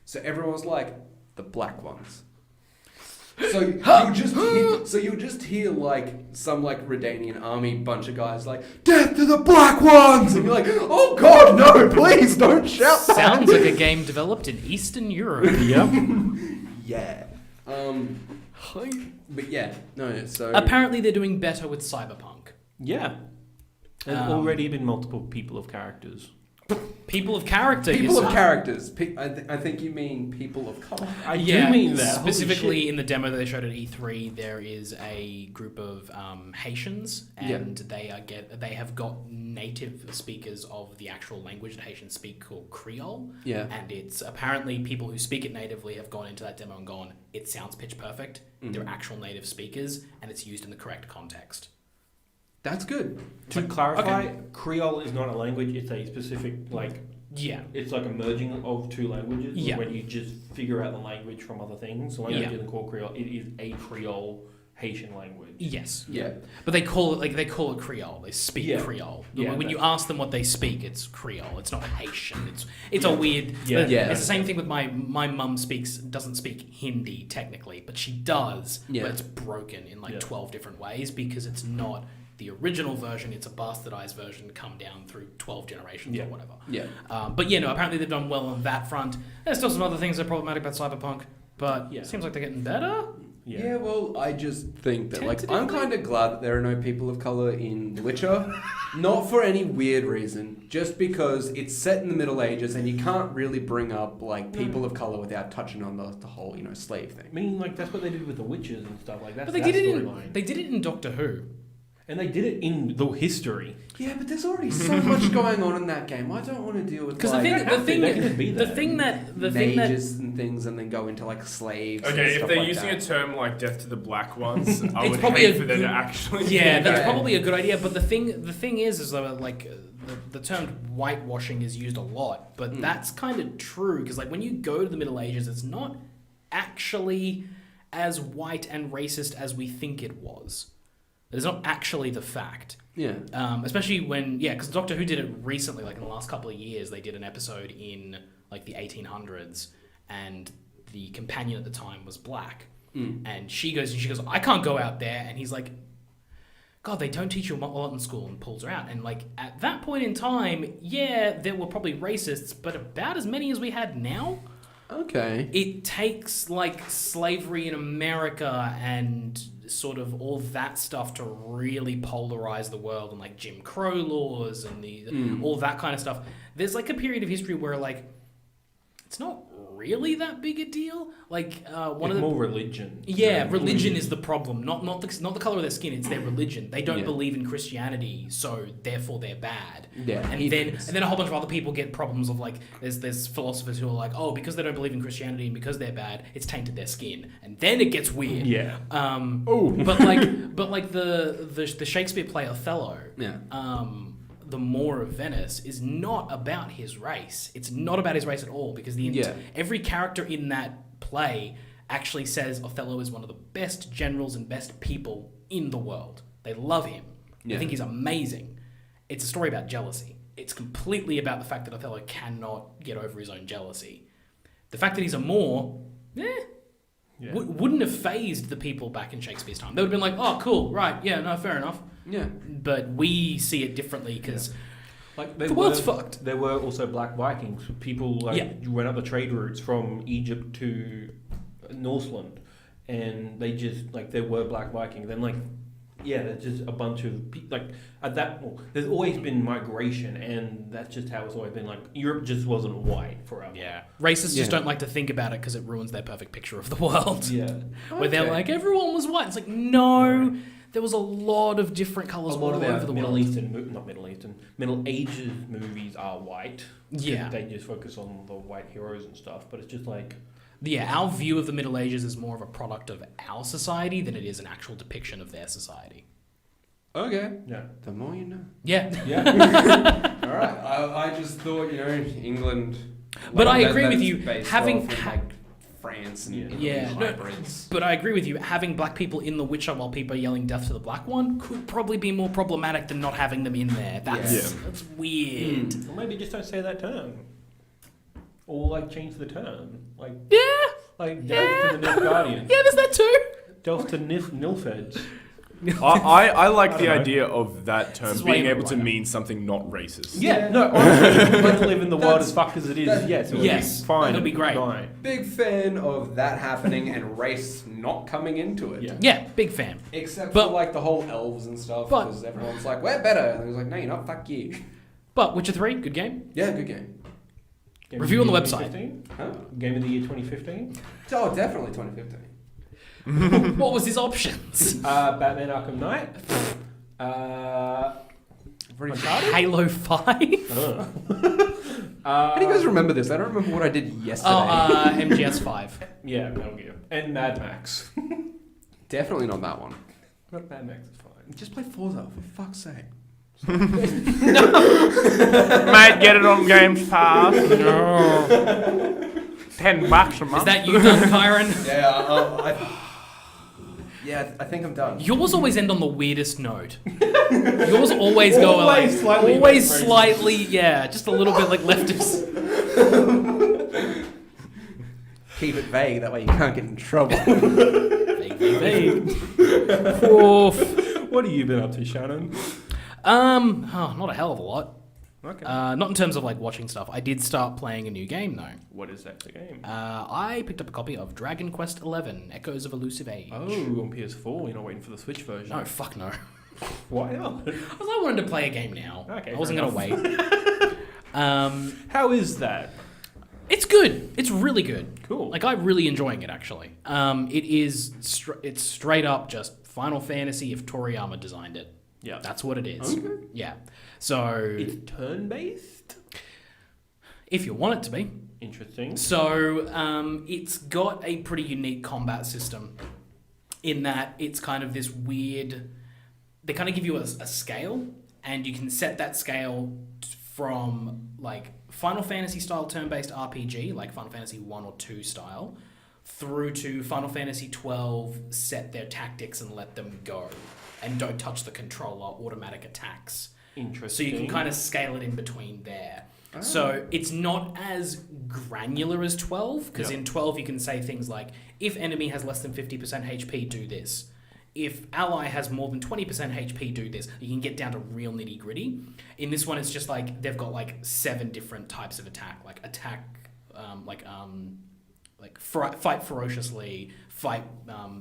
So everyone's like the black ones. So you'll just hear like some like Redanian army bunch of guys like, death to the black ones, and you're like, oh god, no, please don't shout that. Sounds like a game developed in Eastern Europe. Yep. Yeah. But yeah, no. So apparently they're doing better with Cyberpunk. Yeah. There's already been multiple people of characters. People of character. People of characters. I think you mean people of color. I do mean that. Specifically in the demo that they showed at E3, there is a group of Haitians, and they have got native speakers of the actual language that Haitians speak called Creole. Yeah. And it's apparently people who speak it natively have gone into that demo and gone, it sounds pitch perfect. Mm-hmm. They're actual native speakers, and it's used in the correct context. That's good. To clarify, Creole is not a language, it's a specific, it's like a merging of 2 languages. Yeah. When you just figure out the language from other things. The language isn't called Creole, it is a Creole Haitian language. Yes. Yeah. But they call it Creole. They speak Creole. Yeah, when you ask them what they speak, it's Creole. It's not Haitian. It's a weird. Yeah. It's the same thing with my mum doesn't speak Hindi technically, but she does. Yeah. But it's broken in 12 different ways because it's not the original version, it's a bastardized version come down through 12 generations or whatever. Yeah. But no, apparently they've done well on that front. There's still some other things that are problematic about Cyberpunk, but it seems like they're getting better. Yeah, well, I just think that, like, I'm Tentatively? kind of glad that there are no people of color in The Witcher. Not for any weird reason, just because it's set in the Middle Ages and you can't really bring up, like, people of color without touching on the whole, slave thing. I mean, like, that's what they did with the witches and stuff like that. But they did it in Doctor Who. And they did it in the history. Yeah, but there's already so much going on in that game. I don't want to deal with, Because like, the thing that mages and things and then go into, like, slaves and Okay, if stuff they're like using that. a term like death to the black ones, I It's would probably hate a for them to good- actually. Yeah, that's Yeah. probably a good idea. But the thing is though, like the term whitewashing is used a lot, but that's kind of true because like when you go to the Middle Ages, it's not actually as white and racist as we think it was. It's not actually the fact. Yeah. Especially when because Doctor Who did it recently, like in the last couple of years, they did an episode in like the 1800s, and the companion at the time was black. And she goes, I can't go out there. And he's like, God, they don't teach you a lot in school, and pulls her out. And like at that point in time, there were probably racists, but about as many as we had now. Okay. It takes like slavery in America and sort of all that stuff to really polarize the world, and like Jim Crow laws and all that kind of stuff. There's like a period of history where like it's not really that big a deal. Like one of the more religion. Religion is the problem. Not the color of their skin. It's their religion. They don't believe in Christianity, so therefore they're bad. Yeah, and then a whole bunch of other people get problems of like there's philosophers who are like, oh, because they don't believe in Christianity and because they're bad, it's tainted their skin, and then it gets weird. Yeah. But like the Shakespeare play Othello. Yeah. The Moor of Venice is not about his race. It's not about his race at all because every character in that play actually says Othello is one of the best generals and best people in the world. They love him. They think he's amazing. It's a story about jealousy. It's completely about the fact that Othello cannot get over his own jealousy. The fact that he's a Moor, wouldn't have fazed the people back in Shakespeare's time. They would have been like, oh, cool, right, yeah, no, fair enough. Yeah. But we see it differently because Like the world's fucked. There were also black Vikings. People went up the trade routes from Egypt to Northland, and they just there were black Vikings. Then there's just a bunch of there's always been migration, and that's just how it's always been. Like Europe just wasn't white forever. Yeah, racists just don't like to think about it because it ruins their perfect picture of the world. Yeah, where they're like everyone was white. It's like no. There was a lot of different colours all over the Middle world. Middle Ages movies are white. Yeah. They just focus on the white heroes and stuff, but it's just like... Yeah, our view of the Middle Ages is more of a product of our society than it is an actual depiction of their society. Okay. Yeah. The more you know. Yeah. Yeah. All right. I just thought, England... But I agree with you, based having... off of, France and hybrids. But I agree with you. Having black people in The Witcher while people are yelling death to the black one could probably be more problematic than not having them in there. That's weird. Or maybe just don't say that term. Or change the term. Delve to the Nilfgaardians. Yeah, there's that too. Delve to Nilfeds. I like the idea of that This term is why being you're able to right. mean something not racist. Yeah, no, honestly, let's live in the world as fucked as it is. Yes, it would Yes, be fine. it'll be great. Fine. Big fan of that happening and race not coming into it. Yeah. Big fan. Except But- for the whole elves and stuff, But- because everyone's like, we're better. And it was like, no, you're not, fuck you. But Witcher 3, good game. Yeah, good game. Game Review of on the year website. 2015? Huh? Game of the year 2015? Oh, definitely 2015. What was his options? Batman Arkham Knight. Uncharted? Halo 5? How do you guys remember this? I don't remember what I did yesterday. MGS 5. Yeah, Metal Gear. And Mad Max. Definitely not that one. But Mad Max is fine. Just play Forza, for fuck's sake. Mate, get it on Games Pass. No. $10 a month. Is that you done, Kyron? Yeah, I think I'm done. Yours always end on the weirdest note. Yours always go Always slightly always left slightly, just a little bit left of... Keep it vague, that way you can't get in trouble. Vague. Oof. What have you been up to, Shannon? Not a hell of a lot. Okay. Not in terms of like watching stuff. I did start playing a new game though. What is that for game? I picked up a copy of Dragon Quest XI: Echoes of Elusive Age. Oh, on PS4. You're not waiting for the Switch version. No, fuck no. Why not? Because I wanted to play a game now. Okay, I wasn't fair gonna wait. How is that? It's good. It's really good. Cool. Like I'm really enjoying it actually. It is. It's straight up just Final Fantasy if Toriyama designed it. Yeah. That's what it is. Okay. Yeah. So It's turn-based? if you want it to be. Interesting. So it's got a pretty unique combat system in that it's kind of this weird. They kind of give you a scale, and you can set that scale from like Final Fantasy style turn-based RPG, like Final Fantasy 1 or 2 style, through to Final Fantasy 12, set their tactics and let them go, and don't touch the controller, automatic attacks. So Interesting. you can kind of scale it in between there. So it's not as granular as 12, because Yep. in 12 you can say things like, if enemy has less than 50% HP, do this. If ally has more than 20% HP, do this. You can get down to real nitty gritty. In this one, it's just like, they've got like 7 different types of attack. Like fight ferociously, fight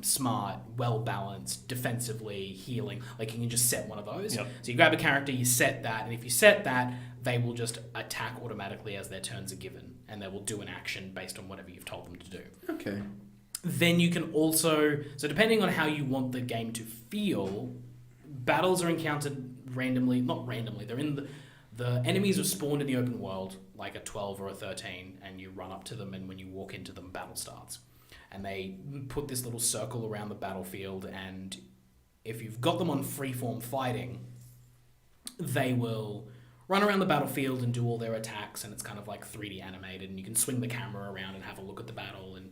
smart, well-balanced, defensively, healing. Like you can just set one of those. Yep. So you grab a character, you set that, and if you set that, they will just attack automatically as their turns are given, and they will do an action based on whatever you've told them to do. Okay. Then you can also, so depending on how you want the game to feel, battles are encountered randomly, not randomly, they're in the enemies are spawned in the open world, like a 12 or a 13, and you run up to them, and when you walk into them, battle starts. And they put this little circle around the battlefield, and if you've got them on freeform fighting, they will run around the battlefield and do all their attacks, and it's kind of like 3D animated, and you can swing the camera around and have a look at the battle, and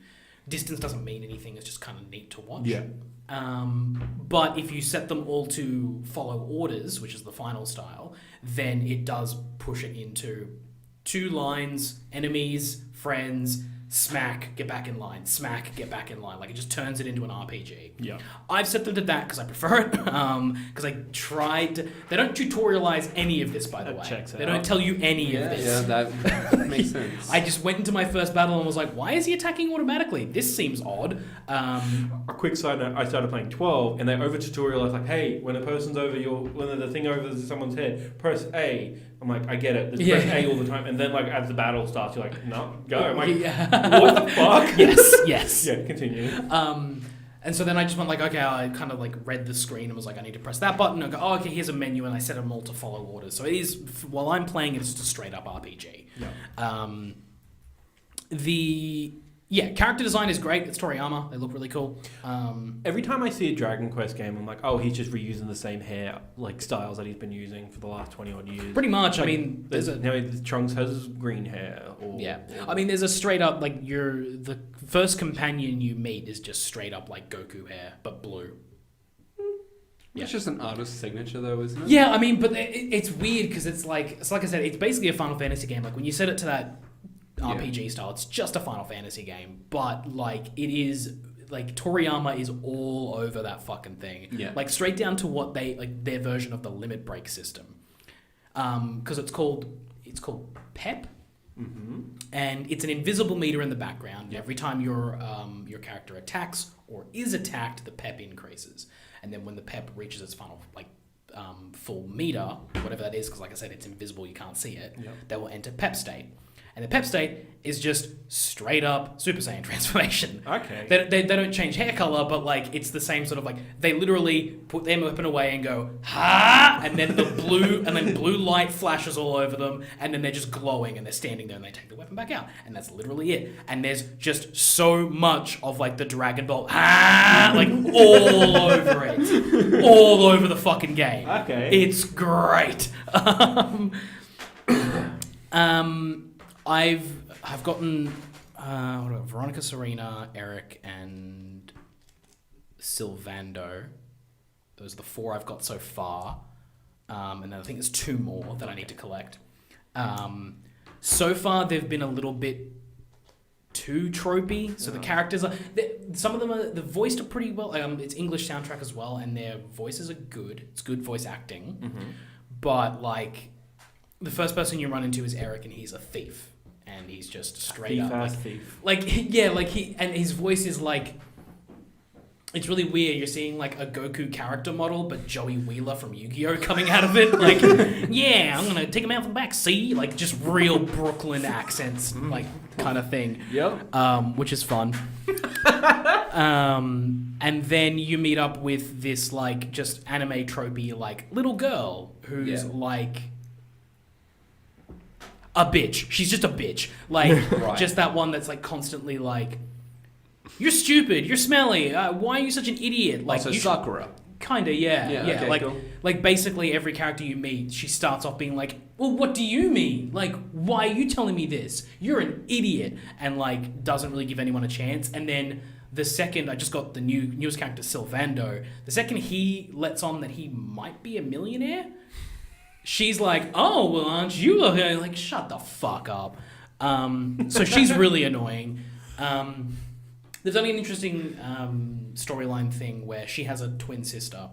distance doesn't mean anything, it's just kind of neat to watch. Yeah. But if you set them all to follow orders, which is the final style, then it does push it into 2 lines, enemies, friends, smack, get back in line, smack, get back in line. Like it just turns it into an RPG. Yeah. I've set them to that because I prefer it. Because I tried to, they don't tutorialize any of this, by the That way. checks They out. don't tell you any of this. Yeah, that makes sense. I just went into my first battle and was like, why is he attacking automatically? This seems odd. A quick side note, I started playing 12 and they over tutorialize like, hey, when a person's over when the thing over someone's head, press A. I'm like, I get it. Just press A all the time. And then like as the battle starts, you're like, no, go. I'm like, what the fuck? Yes. Yeah, continue. And so then I just went like, okay, I kind of like read the screen and was like, I need to press that button. I go, oh, okay, here's a menu, and I set them all to follow orders. So it is, while I'm playing it, it's just a straight up RPG. Yeah. Character design is great. It's Toriyama. They look really cool. Every time I see a Dragon Quest game, I'm like, oh, he's just reusing the same hair like styles that he's been using for the last 20 odd years. Pretty much. Like, I mean, Trunks has green hair. I mean, there's a straight up like the first companion you meet is just straight up like Goku hair, but blue. It's just an artist's signature, though, isn't it? Yeah, I mean, but it's weird because it's like I said, it's basically a Final Fantasy game. Like when you set it to that RPG style, it's just a Final Fantasy game, but like it is like Toriyama is all over that fucking thing. Yeah. Like straight down to what they like their version of the limit break system. Because it's called PEP. Mm-hmm. And it's an invisible meter in the background. Every time your character attacks or is attacked, the PEP increases. And then when the PEP reaches its final full meter, whatever that is, because like I said, it's invisible, you can't see it, they will enter PEP state. And the PEP state is just straight up Super Saiyan transformation. Okay. They don't change hair color, but like it's the same sort of like they literally put their weapon away and go ha, and then blue light flashes all over them, and then they're just glowing and they're standing there and they take the weapon back out, and that's literally it. And there's just so much of like the Dragon Ball ha, like all over it, all over the fucking game. Okay. It's great. I've gotten Veronica, Serena, Eric, and Sylvando. Those are the 4 I've got so far. And then I think there's 2 more that I need to collect. So far, they've been a little bit too tropey. So the characters are some of them are the voiced are pretty well. It's English soundtrack as well, and their voices are good. It's good voice acting, but like the first person you run into is Eric, and he's a thief, and he's just straight up thief. like yeah, like his voice is like. It's really weird. You're seeing like a Goku character model, but Joey Wheeler from Yu-Gi-Oh coming out of it. Like, yeah, I'm gonna take him out from the back. See, like just real Brooklyn accents, like kind of thing. Yep. Which is fun. And then you meet up with this like just anime tropey like little girl who's like a bitch. She's just a bitch. Like just that one that's like constantly like. You're stupid. You're smelly. Why are you such an idiot? Like Sakura. Kinda, yeah. Okay, like, cool. like basically every character you meet, she starts off being like, "Well, what do you mean? Like, why are you telling me this? You're an idiot," and like doesn't really give anyone a chance. And then the second I just got the newest character Sylvando, the second he lets on that he might be a millionaire, she's like, "Oh, well, aren't you?" Like, shut the fuck up. So she's really annoying. There's only an interesting storyline thing where she has a twin sister,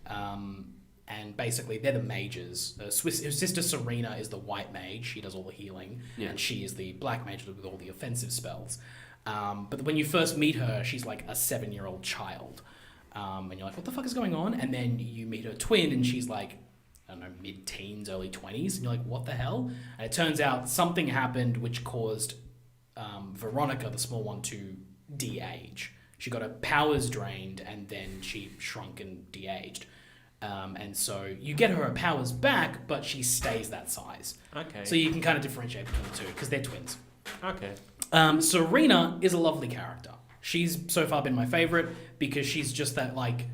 and basically they're the mages. Her sister Serena is the white mage; she does all the healing, and she is the black mage with all the offensive spells. But when you first meet her, she's like a 7-year-old child, and you're like, "What the fuck is going on?" And then you meet her twin, and she's like, I don't know, mid-teens, early 20s, and you're like, "What the hell?" And it turns out something happened which caused Veronica, the small one, to de-age. She got her powers drained and then she shrunk and de-aged. And so you get her powers back, but she stays that size. Okay. So you can kind of differentiate between the two because they're twins. Okay. Serena is a lovely character. She's so far been my favorite because she's just that like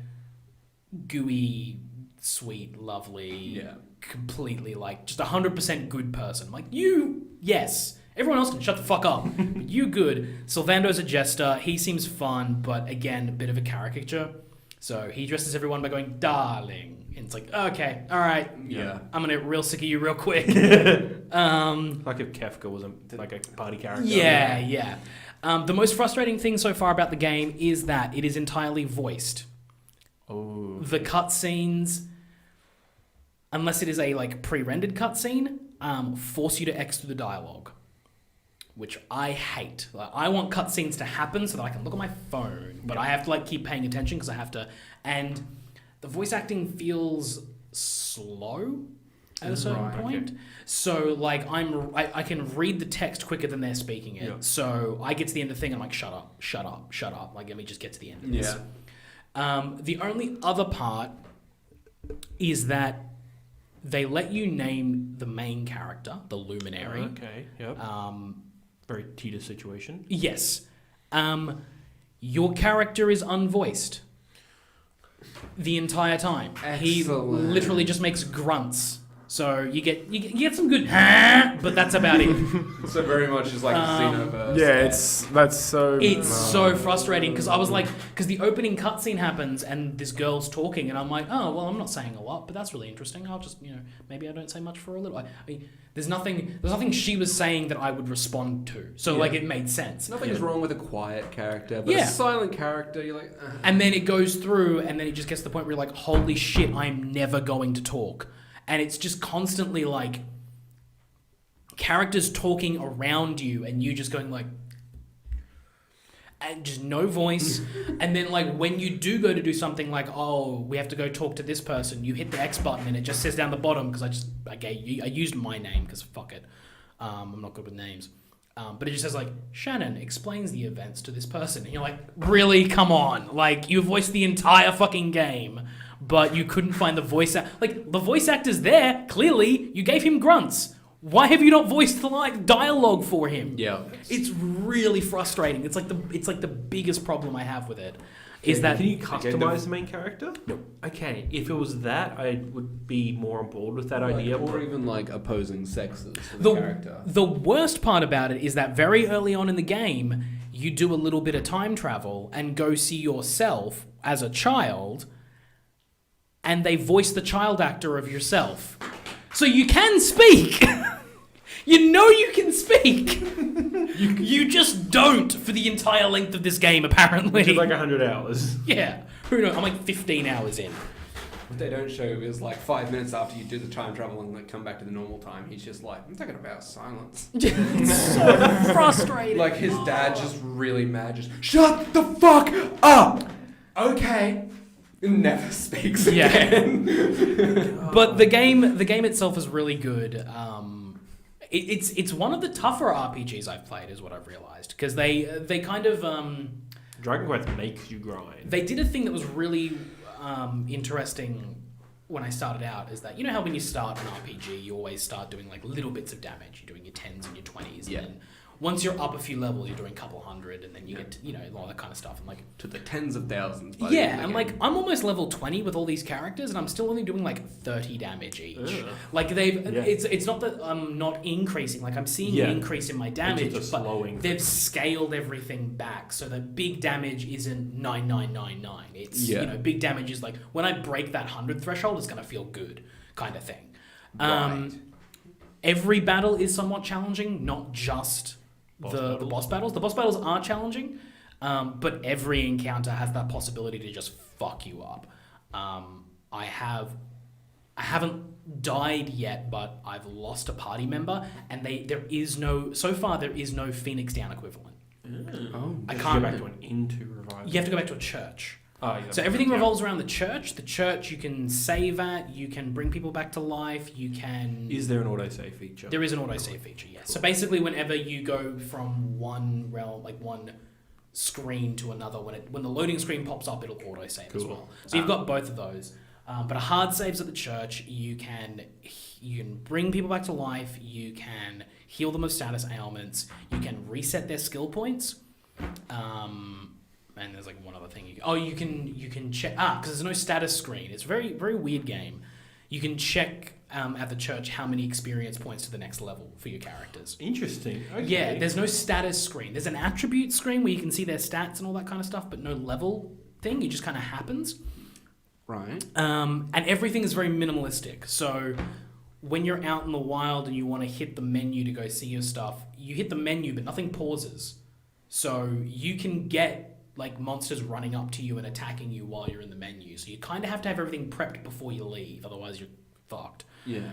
gooey, sweet, lovely, completely like just 100% good person. Like yes. Everyone else can shut the fuck up. But you good. Sylvando's a jester. He seems fun, but again, a bit of a caricature. So he dresses everyone by going, "Darling." And it's like, okay, all right. Yeah. I'm going to get real sick of you real quick. Like if Kefka was like a party character. Yeah. The most frustrating thing so far about the game is that it is entirely voiced. Oh. The cutscenes, unless it is a like pre-rendered cutscene, force you to X through the dialogue, which I hate. Like, I want cutscenes to happen so that I can look at my phone, but I have to like keep paying attention because I have to. And the voice acting feels slow at a certain point. Okay. So like I can read the text quicker than they're speaking it. Yeah. So I get to the end of the thing and I'm like, shut up. Like, let me just get to the end of this. Yeah. The only other part is that they let you name the main character, the Luminary. Okay. Yep. Very Tita situation. Yes. Your character is unvoiced the entire time. Excellent. He literally just makes grunts. So you get some good, but that's about it. So very much is like Xenoverse. Yeah, that's so. It's so frustrating because I was like, because the opening cutscene happens and this girl's talking and I'm like, oh well, I'm not saying a lot, but that's really interesting. I'll just maybe I don't say much for a little. I mean, there's nothing she was saying that I would respond to. So like it made sense. Nothing's wrong with a quiet character, but a silent character, you're like. And then it goes through, and then it just gets to the point where you're like, holy shit, I'm never going to talk. And it's just constantly like characters talking around you and you just going like, and just no voice. And then like when you do go to do something like, oh, we have to go talk to this person, you hit the X button and it just says down the bottom because I used my name because fuck it. I'm not good with names. But it just says like, Shannon explains the events to this person. And you're like, really? Come on. Like you voiced the entire fucking game. But you couldn't find the voice like the voice actor's there. Clearly, you gave him grunts. Why have you not voiced the dialogue for him? Yeah, it's really frustrating. It's like the biggest problem I have with it. Is that can you customize the main character? No. Okay, if it was that, I would be more on board with that idea. Or even like opposing sexes for the character. The worst part about it is that very early on in the game, you do a little bit of time travel and go see yourself as a child. And they voice the child actor of yourself. So you can speak. You know you can speak. You just don't for the entire length of this game, apparently. Which is like 100 hours. Yeah. Who knows? I'm like 15 hours in. What they don't show is like 5 minutes after you do the time travel and like come back to the normal time, he's just like, I'm taking a vow of silence. It's so frustrating. Like his dad just really mad, just shut the fuck up. Okay. Never speaks again. But the game itself is really good. It's one of the tougher RPGs I've played, is what I've realized, because they kind of Dragon Quest makes you grind. they did a thing that was really interesting when I started out, is that you know how when you start an RPG you always start doing like little bits of damage. You're doing your 10s and your 20s, and then once you're up a few levels you're doing a couple hundred, and then you get to, you know, all that kind of stuff, and like to the tens of thousands. and like I'm almost level 20 with all these characters and I'm still only doing like 30 damage each. Like it's not that I'm not increasing, like I'm seeing an increase in my damage, but they've scaled everything back so that big damage isn't 9999. It's you know, big damage is like when I break that 100 threshold it's going to feel good kind of thing. Every battle is somewhat challenging, not just the boss battles. The boss battles are challenging, but every encounter has that possibility to just fuck you up. I haven't died yet, but I've lost a party member, and there is no Phoenix Down equivalent. I can't. Go back to an inn to revive. You have to go back to a church. So everything revolves around the church. The church you can save at, you can bring people back to life, you can... Is there an autosave feature? There is an autosave feature, yes. Cool. So basically whenever you go from one realm, like one screen to another, when the loading screen pops up, it'll autosave as well. So you've got both of those. But a hard saves at the church, you can bring people back to life, you can heal them of status ailments, you can reset their skill points. And there's like one other thing you can check because there's no status screen. It's a very, very weird game. You can check at the church how many experience points to the next level for your characters. Interesting. Okay. Yeah, there's no status screen. There's an attribute screen where you can see their stats and all that kind of stuff, but no level thing. It just kind of happens. Right. And everything is very minimalistic. So when you're out in the wild and you want to hit the menu to go see your stuff, you hit the menu, but nothing pauses. So you can get like monsters running up to you and attacking you while you're in the menu. So you kind of have to have everything prepped before you leave, otherwise you're fucked. Yeah.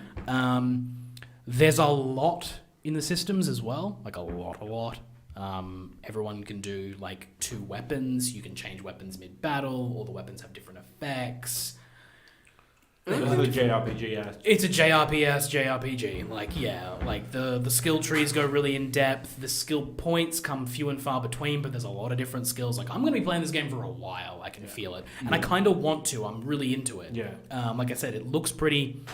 There's a lot in the systems as well, like a lot. Everyone can do like 2 weapons. You can change weapons mid-battle. All the weapons have different effects. It's a JRPG. It's a JRPG. Like the skill trees go really in depth. The skill points come few and far between, but there's a lot of different skills. Like I'm going to be playing this game for a while. I can feel it, and I kind of want to. I'm really into it. Yeah. Like I said, it looks pretty.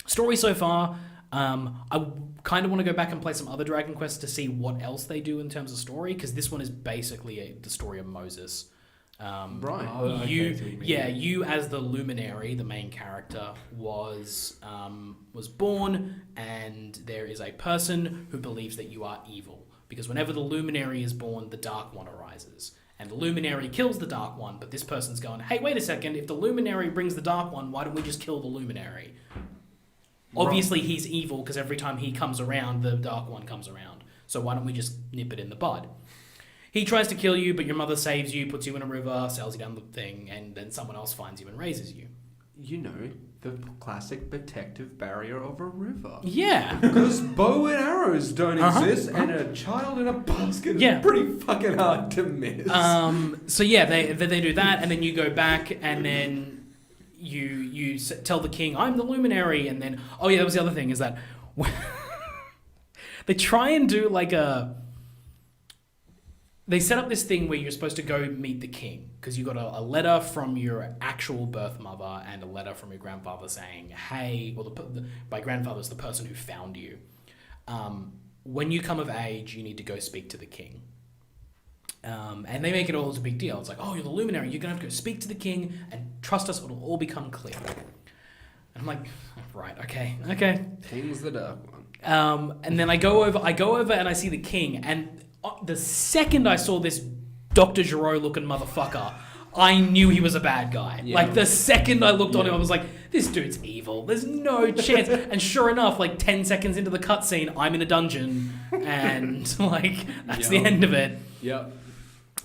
Story so far. I kind of want to go back and play some other Dragon Quests to see what else they do in terms of story, because this one is basically the story of Moses. You as the luminary, the main character, was born, and there is a person who believes that you are evil, because whenever the luminary is born, the Dark One arises, and the luminary kills the Dark One. But this person's going, hey, wait a second, if the luminary brings the Dark One, why don't we just kill the luminary? Obviously he's evil because every time he comes around, the Dark One comes around, so why don't we just nip it in the bud? He tries to kill you, but your mother saves you, puts you in a river, sails you down the thing, and then someone else finds you and raises you. You know, the classic protective barrier of a river. Yeah. Because bow and arrows don't exist, and a child in a basket is pretty fucking hard to miss. So yeah, they do that, and then you go back, and then you tell the king, I'm the luminary, and then, that was the other thing, is that they try and do like they set up this thing where you're supposed to go meet the king, because you got a letter from your actual birth mother and a letter from your grandfather saying, hey, well, my grandfather's the person who found you. When you come of age, you need to go speak to the king. And they make it all as a big deal. It's like, you're the luminary. You're going to have to go speak to the king and trust us. It'll all become clear. And I'm like, right, okay. King's the Dark One. And then I go over and I see the king, and the second I saw this Dr. Giro looking motherfucker, I knew he was a bad guy. Yeah. Like, the second I looked on him, I was like, this dude's evil. There's no chance. And sure enough, like 10 seconds into the cutscene, I'm in a dungeon, and like that's the end of it. Yep.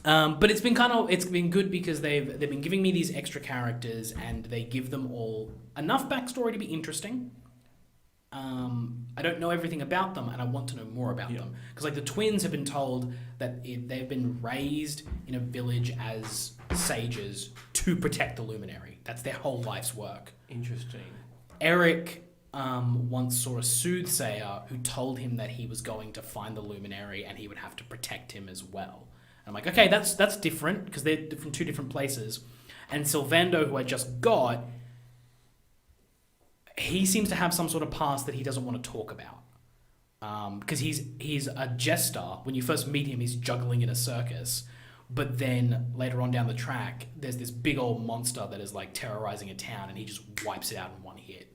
But it's been good because they've been giving me these extra characters, and they give them all enough backstory to be interesting. I don't know everything about them, and I want to know more about them. Because like the twins have been told that they've been raised in a village as sages to protect the luminary. That's their whole life's work. Interesting. Eric once saw a soothsayer who told him that he was going to find the luminary and he would have to protect him as well. And I'm like, okay, that's different because they're from two different places. And Sylvando, who I just got, he seems to have some sort of past that he doesn't want to talk about. Because he's a jester. When you first meet him, he's juggling in a circus. But then later on down the track, there's this big old monster that is like terrorizing a town, and he just wipes it out in one hit.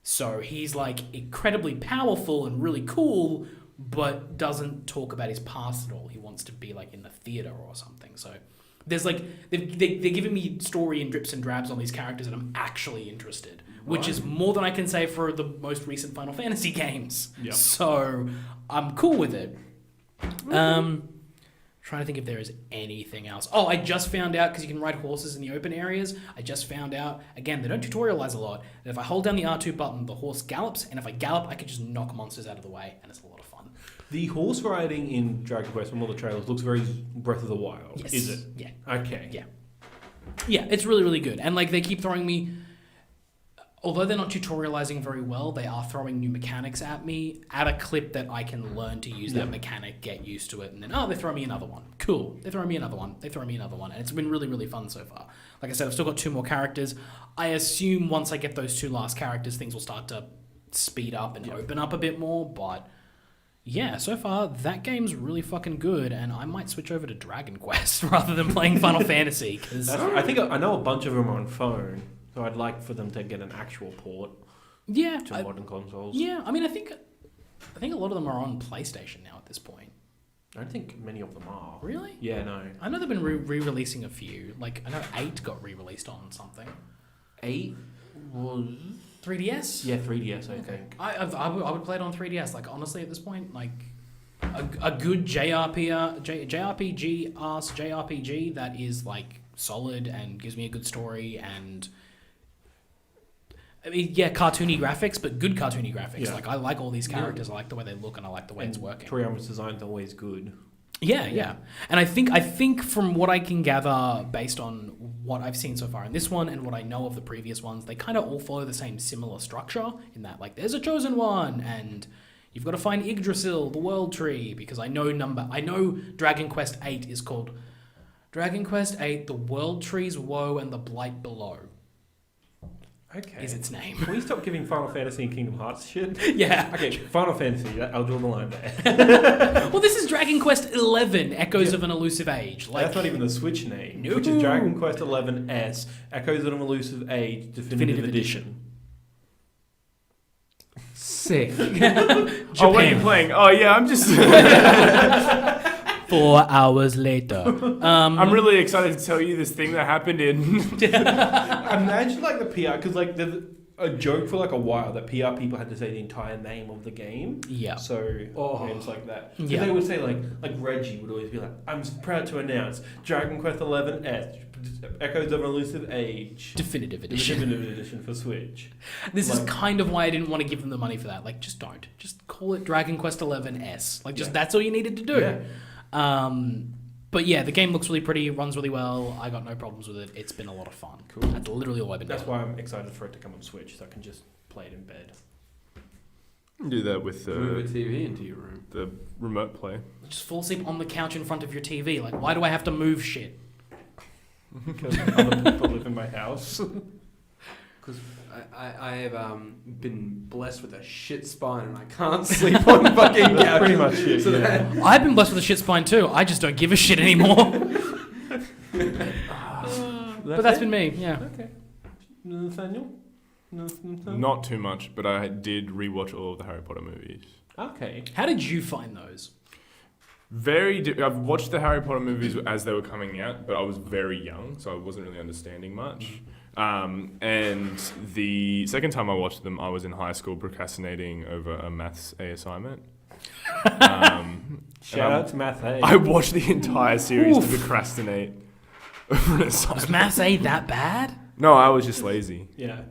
So he's like incredibly powerful and really cool, but doesn't talk about his past at all. He wants to be like in the theater or something. So there's like they're giving me story in drips and drabs on these characters, and I'm actually interested, which is more than I can say for the most recent Final Fantasy games. Yep. So I'm cool with it. Trying to think if there is anything else. Oh, I just found out, because you can ride horses in the open areas, I just found out, again, they don't tutorialize a lot, that if I hold down the R2 button, the horse gallops, and if I gallop, I can just knock monsters out of the way, and it's a lot of fun. The horse riding in Dragon Quest from all the trailers looks very Breath of the Wild. Yes. Is it? Yeah. Okay. Yeah. Yeah, it's really, really good. And like they keep throwing me, although they're not tutorializing very well, they are throwing new mechanics at me at a clip that I can learn to use that mechanic, get used to it, and then, they throw me another one. Cool. They throw me another one. They throw me another one. And it's been really, really fun so far. Like I said, I've still got 2 more characters. I assume once I get those 2 last characters, things will start to speed up and open up a bit more, but yeah, so far, that game's really fucking good, and I might switch over to Dragon Quest rather than playing Final Fantasy, because I think I know a bunch of them are on phone, so I'd like for them to get an actual port to modern consoles. Yeah, I mean, I think a lot of them are on PlayStation now at this point. I don't think many of them are. Really? Yeah, no. I know they've been re-releasing a few. Like, I know 8 got re-released on something. 8 was 3DS? Yeah, 3DS, I think. I would play it on 3DS. Like, honestly, at this point, like, a good JRPG that is, like, solid and gives me a good story and... I mean, yeah, cartoony graphics, but good cartoony graphics. Yeah. Like, I like all these characters. I like the way they look, and I like the way it's working. Toriyama's design's always good. Yeah. And I think from what I can gather, based on what I've seen so far in this one and what I know of the previous ones, they kind of all follow the same similar structure in that, like, there's a chosen one, and you've got to find Yggdrasil, the world tree, because I know Dragon Quest VIII is called Dragon Quest VIII, the world trees Woe and the Blight Below. Okay. Is its name. Can we stop giving Final Fantasy and Kingdom Hearts shit? Yeah. Okay, Final Fantasy, I'll draw the line there. Well, this is Dragon Quest XI, Echoes of an Elusive Age. Like, that's not even the Switch name, No. which is Dragon Quest XI S, Echoes of an Elusive Age, Definitive Edition. Sick. Oh, what are you playing? Oh, yeah, I'm just... 4 hours later. I'm really excited to tell you this thing that happened in... Imagine like the PR, because like there's a joke for like a while that PR people had to say the entire name of the game. Yeah. So games like that. So Yeah. they would say like Reggie would always be like, I'm proud to announce Dragon Quest XI S, Echoes of an Elusive Age, Definitive Edition. Definitive Edition for Switch. This is kind of why I didn't want to give them the money for that. Like, just don't. Just call it Dragon Quest XI S. Like, just that's all you needed to do. Yeah. But yeah, the game looks really pretty, runs really well. I got no problems with it. It's been a lot of fun. Cool. That's literally all I've been doing. That's why I'm excited for it to come on Switch, so I can just play it in bed. Do that with Move a TV into your room. the remote play. Just fall asleep on the couch in front of your TV. Like, why do I have to move shit? Because other people live in my house. Because I have been blessed with a shit spine and I can't sleep on fucking couch. Pretty much it, So yeah. that- I've been blessed with a shit spine too. I just don't give a shit anymore. But that's been me, yeah. Okay. Nathaniel? Not too much, but I did rewatch all of the Harry Potter movies. Okay. How did you find those? I've watched the Harry Potter movies as they were coming out, but I was very young, so I wasn't really understanding much. And the second time I watched them, I was in high school procrastinating over a maths A assignment. Shout out to Math A. I watched the entire series to procrastinate over an Was assignment. Maths A that bad? No, I was just lazy. Yeah.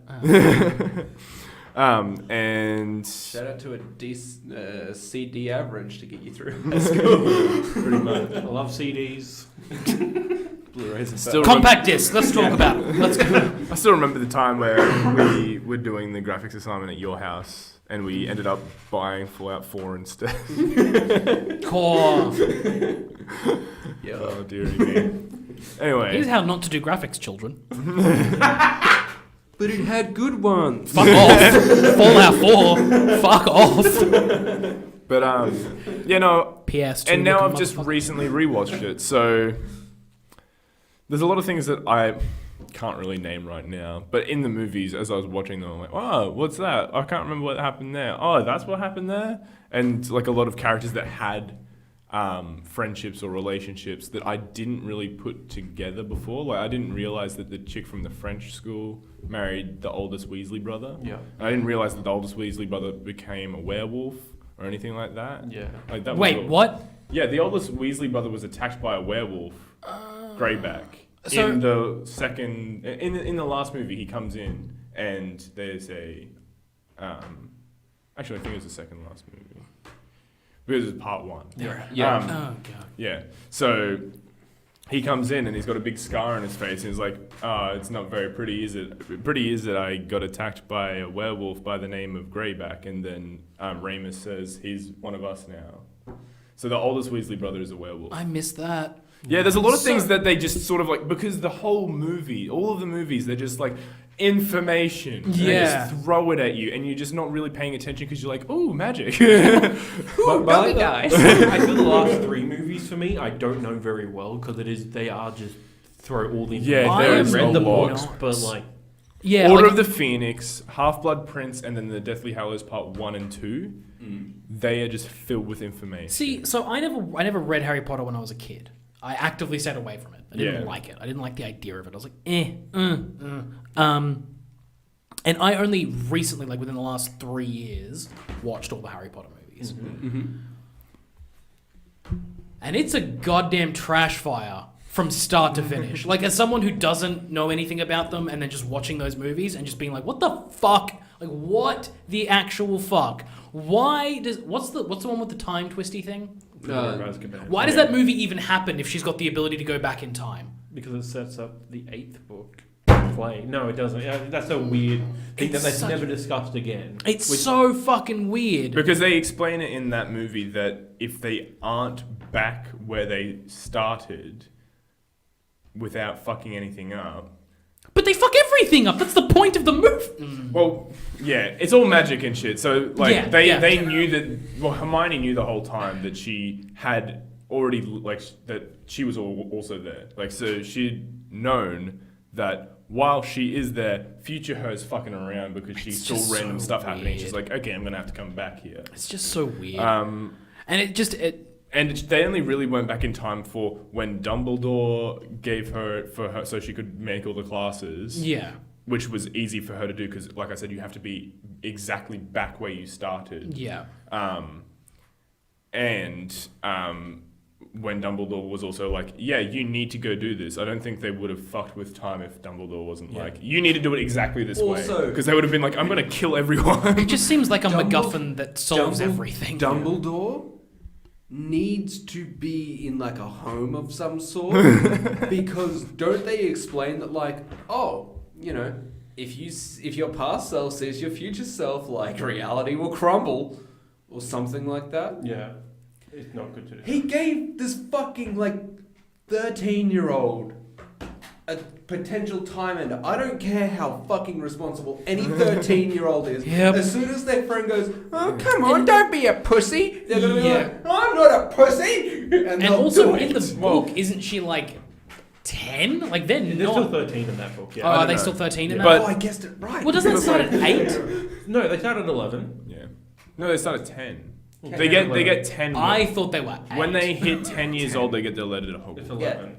And Shout out to a CD average to get you through. Pretty much. I love CDs. Blu-rays and Still Compact disc. Let's talk about it. Let's go. I still remember the time where we were doing the graphics assignment at your house, and we ended up buying Fallout 4 instead. Core. Yeah. Oh dearie me. Anyway, Here's how not to do graphics, children. But it had good ones. Fuck off. Fallout 4. Fuck off. but PS2. and now looking I've just motherfucker. recently rewatched it, so there's a lot of things that I can't really name right now. But in the movies, as I was watching them, I'm like, oh, what's that? I can't remember what happened there. Oh, that's what happened there? And like a lot of characters that had friendships or relationships that I didn't really put together before. Like I didn't realize that the chick from the French school married the oldest Weasley brother. Yeah. I didn't realize that the oldest Weasley brother became a werewolf or anything like that. Yeah. Like that was Wait, all- what? Yeah, the oldest Weasley brother was attacked by a werewolf, Greyback. So- In the second, in the last movie, he comes in and there's a, actually I think it was the second last movie because it's part one. Yeah. Oh, God. Yeah. So he comes in and he's got a big scar on his face and he's like, "Oh, it's not very pretty, is it? Pretty is that I got attacked by a werewolf by the name of Greyback." And then Remus says, "He's one of us now." So the oldest Weasley brother is a werewolf. I missed that. Yeah, there's a lot of things that they just sort of like, because the whole movie, all of the movies, they're just like information. And they Yeah. just throw it at you and you're just not really paying attention because you're like, oh, magic. But I feel the last three movies for me, I don't know very well because they are just throw all the Yeah, I there have is read a the lot. books, but like Yeah. Order like- of the Phoenix, Half-Blood Prince, and then the Deathly Hallows Part 1 and 2, they are just filled with information. See, so I never read Harry Potter when I was a kid. I actively stayed away from it. I didn't Yeah. like it. I didn't like the idea of it. I was like, and I only recently, like within the last 3 years, watched all the Harry Potter movies. And it's a goddamn trash fire from start to finish. Like, as someone who doesn't know anything about them and then just watching those movies and just being like, what the fuck? Like, what the actual fuck? What's the one with the time twisty thing? Why does that movie even happen if she's got the ability to go back in time? because it sets up the 8th book play. No, it doesn't. Yeah, that's a weird thing that they've never discussed again. It's so fucking weird. Because they explain it in that movie that if they aren't back where they started without fucking anything up. But they fuck everything up. That's the point of the movie. Well, yeah, it's all magic and shit. So like Yeah, they knew that. Well, Hermione knew the whole time that she had already like that she was also there. Like so she'd known that while she is there, future her is fucking around because she saw just random so stuff happening. weird. She's like, okay, I'm gonna have to come back here. It's just so weird. And they only really went back in time for when Dumbledore gave her for her so she could make all the classes. Yeah. Which was easy for her to do because, like I said, you have to be exactly back where you started. Yeah. When Dumbledore was also like, yeah, you need to go do this. I don't think they would have fucked with time if Dumbledore wasn't like, you need to do it exactly this way. Because they would have been like, I'm going to kill everyone. It just seems like a MacGuffin that solves everything. Dumbledore needs to be in like a home of some sort because don't they explain that like, oh, you know, if your past self sees your future self, like reality will crumble or something like that. Yeah. It's not good to do. He gave this fucking like 13-year-old a potential time ender. I don't care how fucking responsible any 13-year-old is. Yep. As soon as their friend goes, oh come on, don't be a pussy, they're gonna be Yeah. like, I'm not a pussy. And they'll also do in it. the book, isn't she like 10? Like they're They're not. still 13 in that book, Oh, yeah. are don't they know. still 13 in Yeah. that? Oh, I guessed it right. Well, doesn't it start at 8? No, they started at 11. Yeah. No, they started at 10. They get 10. I thought they were 8. When they hit 10 years old, they get their letter to Hogwarts. It's 11.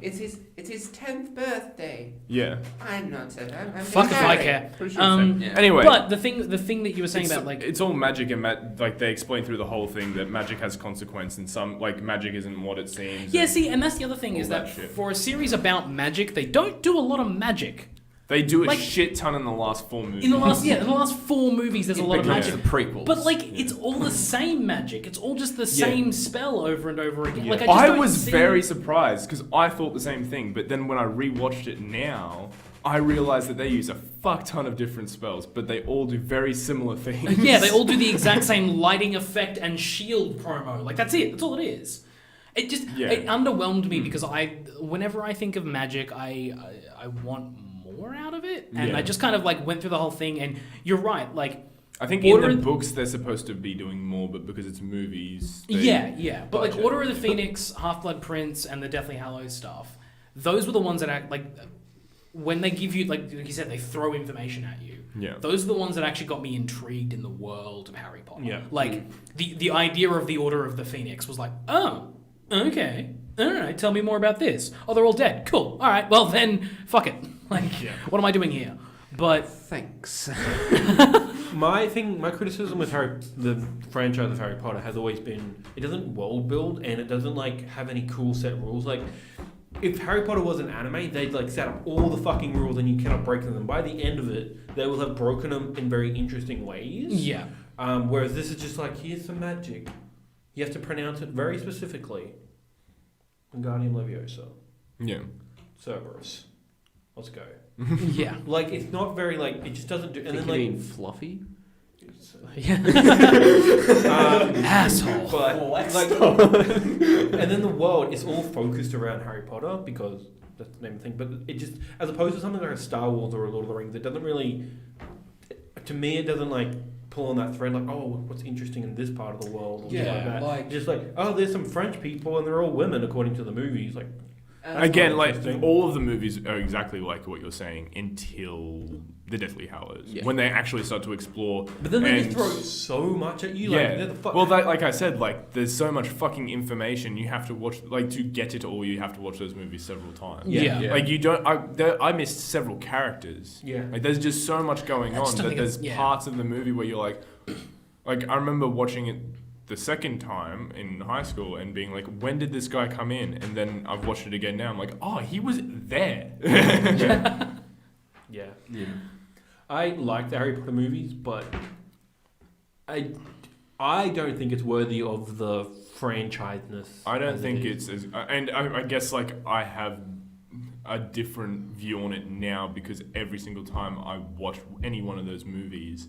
It's his 10th birthday. Yeah. I'm not. I'm Fuck if I care. Pretty sure it's 10. Yeah. Anyway. But the thing that you were saying it's, about like it's all magic and like they explain through the whole thing that magic has consequence and some like magic isn't what it seems. yeah, see, and that's the other thing is all that that shit. for a series about magic, they don't do a lot of magic. They do a like- shit ton in the last 4 movies. In the last 4 movies, there's a lot of Because magic. the prequels. But like, it's all the same magic. It's all just the same spell over and over again. Yeah. Like, I just don't was see... very surprised because I thought the same thing, but then when I rewatched it now, I realized that they use a fuck ton of different spells, but they all do very similar things. Yeah, they all do the exact same lighting effect and shield promo. Like, that's it. That's all it is. It just it underwhelmed me because whenever I think of magic, I want more out of it, and I just kind of like went through the whole thing. And you're right, like I think in the books they're supposed to be doing more, but because it's movies, but like Order of the Phoenix, Half-Blood Prince, and the Deathly Hallows stuff, those were the ones that act like when they give you like you said, they throw information at you. Yeah. Those are the ones that actually got me intrigued in the world of Harry Potter. Yeah. Like the idea of the Order of the Phoenix was like, oh, okay. All right, tell me more about this. Oh, they're all dead. Cool. All right, well then, fuck it. Like, what am I doing here? But thanks. My criticism with the franchise of Harry Potter has always been it doesn't world build and it doesn't like have any cool set rules. Like, if Harry Potter was an anime, they'd like set up all the fucking rules and you cannot break them. By the end of it, they will have broken them in very interesting ways. yeah. Whereas this is just like, here's some magic. You have to pronounce it very specifically. Wingardium Leviosa. Yeah. Cerberus. Let's go. Yeah. Like, it's not very, like, it just doesn't do... And then, you like... mean fluffy? Asshole. But, like... and then the world is all focused around Harry Potter, because that's the name of the thing, but it just... As opposed to something like a Star Wars or a Lord of the Rings, it doesn't really... To me, it doesn't, like, pull on that thread, like, oh, what's interesting in this part of the world, or Yeah, like that. like- Just like, oh, there's some French people, and they're all women, according to the movies, like... Again, not like interesting. all of the movies are exactly like what you're saying until the Deathly Hallows, when they actually start to explore. But then they and- just throw so much at you. Like, Yeah. they're the fuck. Well, like I said, like there's so much fucking information you have to watch. Like to get it all, you have to watch those movies several times. Yeah. Like you don't. I missed several characters. Yeah. Like there's just so much going I on just don't that think there's it's- yeah. parts of the movie where you're like I remember watching it the second time in high school and being like, when did this guy come in? And then I've watched it again now. I'm like, oh, he was there. Yeah. I like the Harry Potter movies, but I don't think it's worthy of the franchiseness. I don't as think it is. it's as, and I guess like I have a different view on it now because every single time I watch any one of those movies,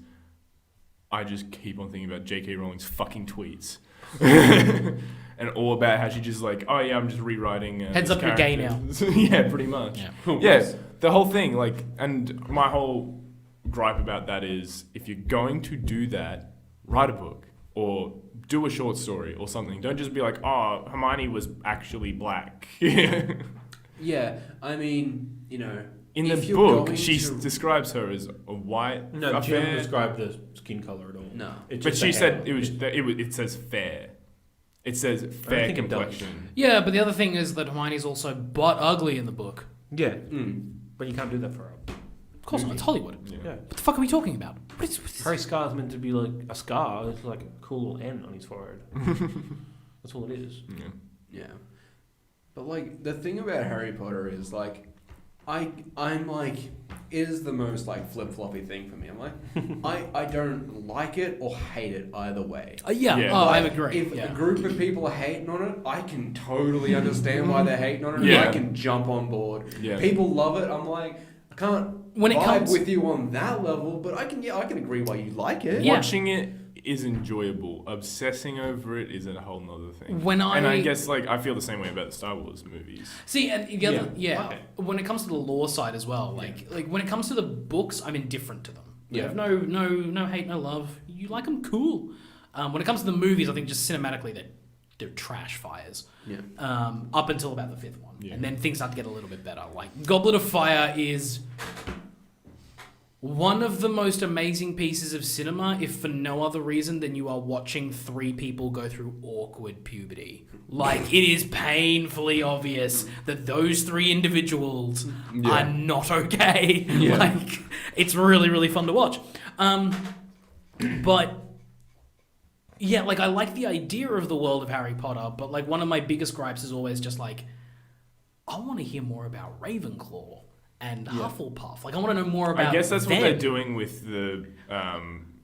I just keep on thinking about J.K. Rowling's fucking tweets. And all about how she just like, oh yeah, I'm just rewriting. Heads up, you're gay now. Yeah, pretty much. Yeah. Yeah, the whole thing, like, and my whole gripe about that is if you're going to do that, write a book or do a short story or something. Don't just be like, oh, Hermione was actually black. Yeah, I mean, you know, In if the you're book, going she to- describes her as a white. No, a she didn't fair- describe the skin color at all. No. It's But just she the said hair. it says fair. It says fair think it does. complexion. Yeah, but the other thing is that Hermione's also butt ugly in the book. Yeah, Mm. but you can't do that for her. Of course not, it's Hollywood. Yeah. Yeah. What the fuck are we talking about? What is Harry's scar is meant to be like a scar. It's like a cool little N on his forehead. That's all it is. Yeah. Yeah. But like the thing about Harry Potter is like I'm like it is the most like flip floppy thing for me. I'm like I don't like it or hate it either way. Yeah, Yeah. oh, I Like, agree. If Yeah. a group of people are hating on it, I can totally understand why they're hating on it. Yeah. And I can jump on board. Yeah. People love it. I'm like I can't When it vibe comes- with you on that level, but I can agree why you like it. Yeah. Watching it is enjoyable. Obsessing over it is a whole nother thing. When and I- I guess like I feel the same way about the Star Wars movies. See, and the other, Okay. when it comes to the lore side as well, like when it comes to the books, I'm indifferent to them. I Yeah. have no hate, no love. You like them, cool. When it comes to the movies, I think just cinematically they're trash fires. Yeah. Up until about the fifth one, Yeah. and then things start to get a little bit better. Like Goblet of Fire is one of the most amazing pieces of cinema, if for no other reason than you are watching three people go through awkward puberty. Like, it is painfully obvious that those three individuals are not okay. Yeah. Like, it's really, really fun to watch. But, yeah, like, I like the idea of the world of Harry Potter, but, like, one of my biggest gripes is always just, like, I want to hear more about Ravenclaw and Hufflepuff. Like, I want to know more about I guess that's them. what they're doing with the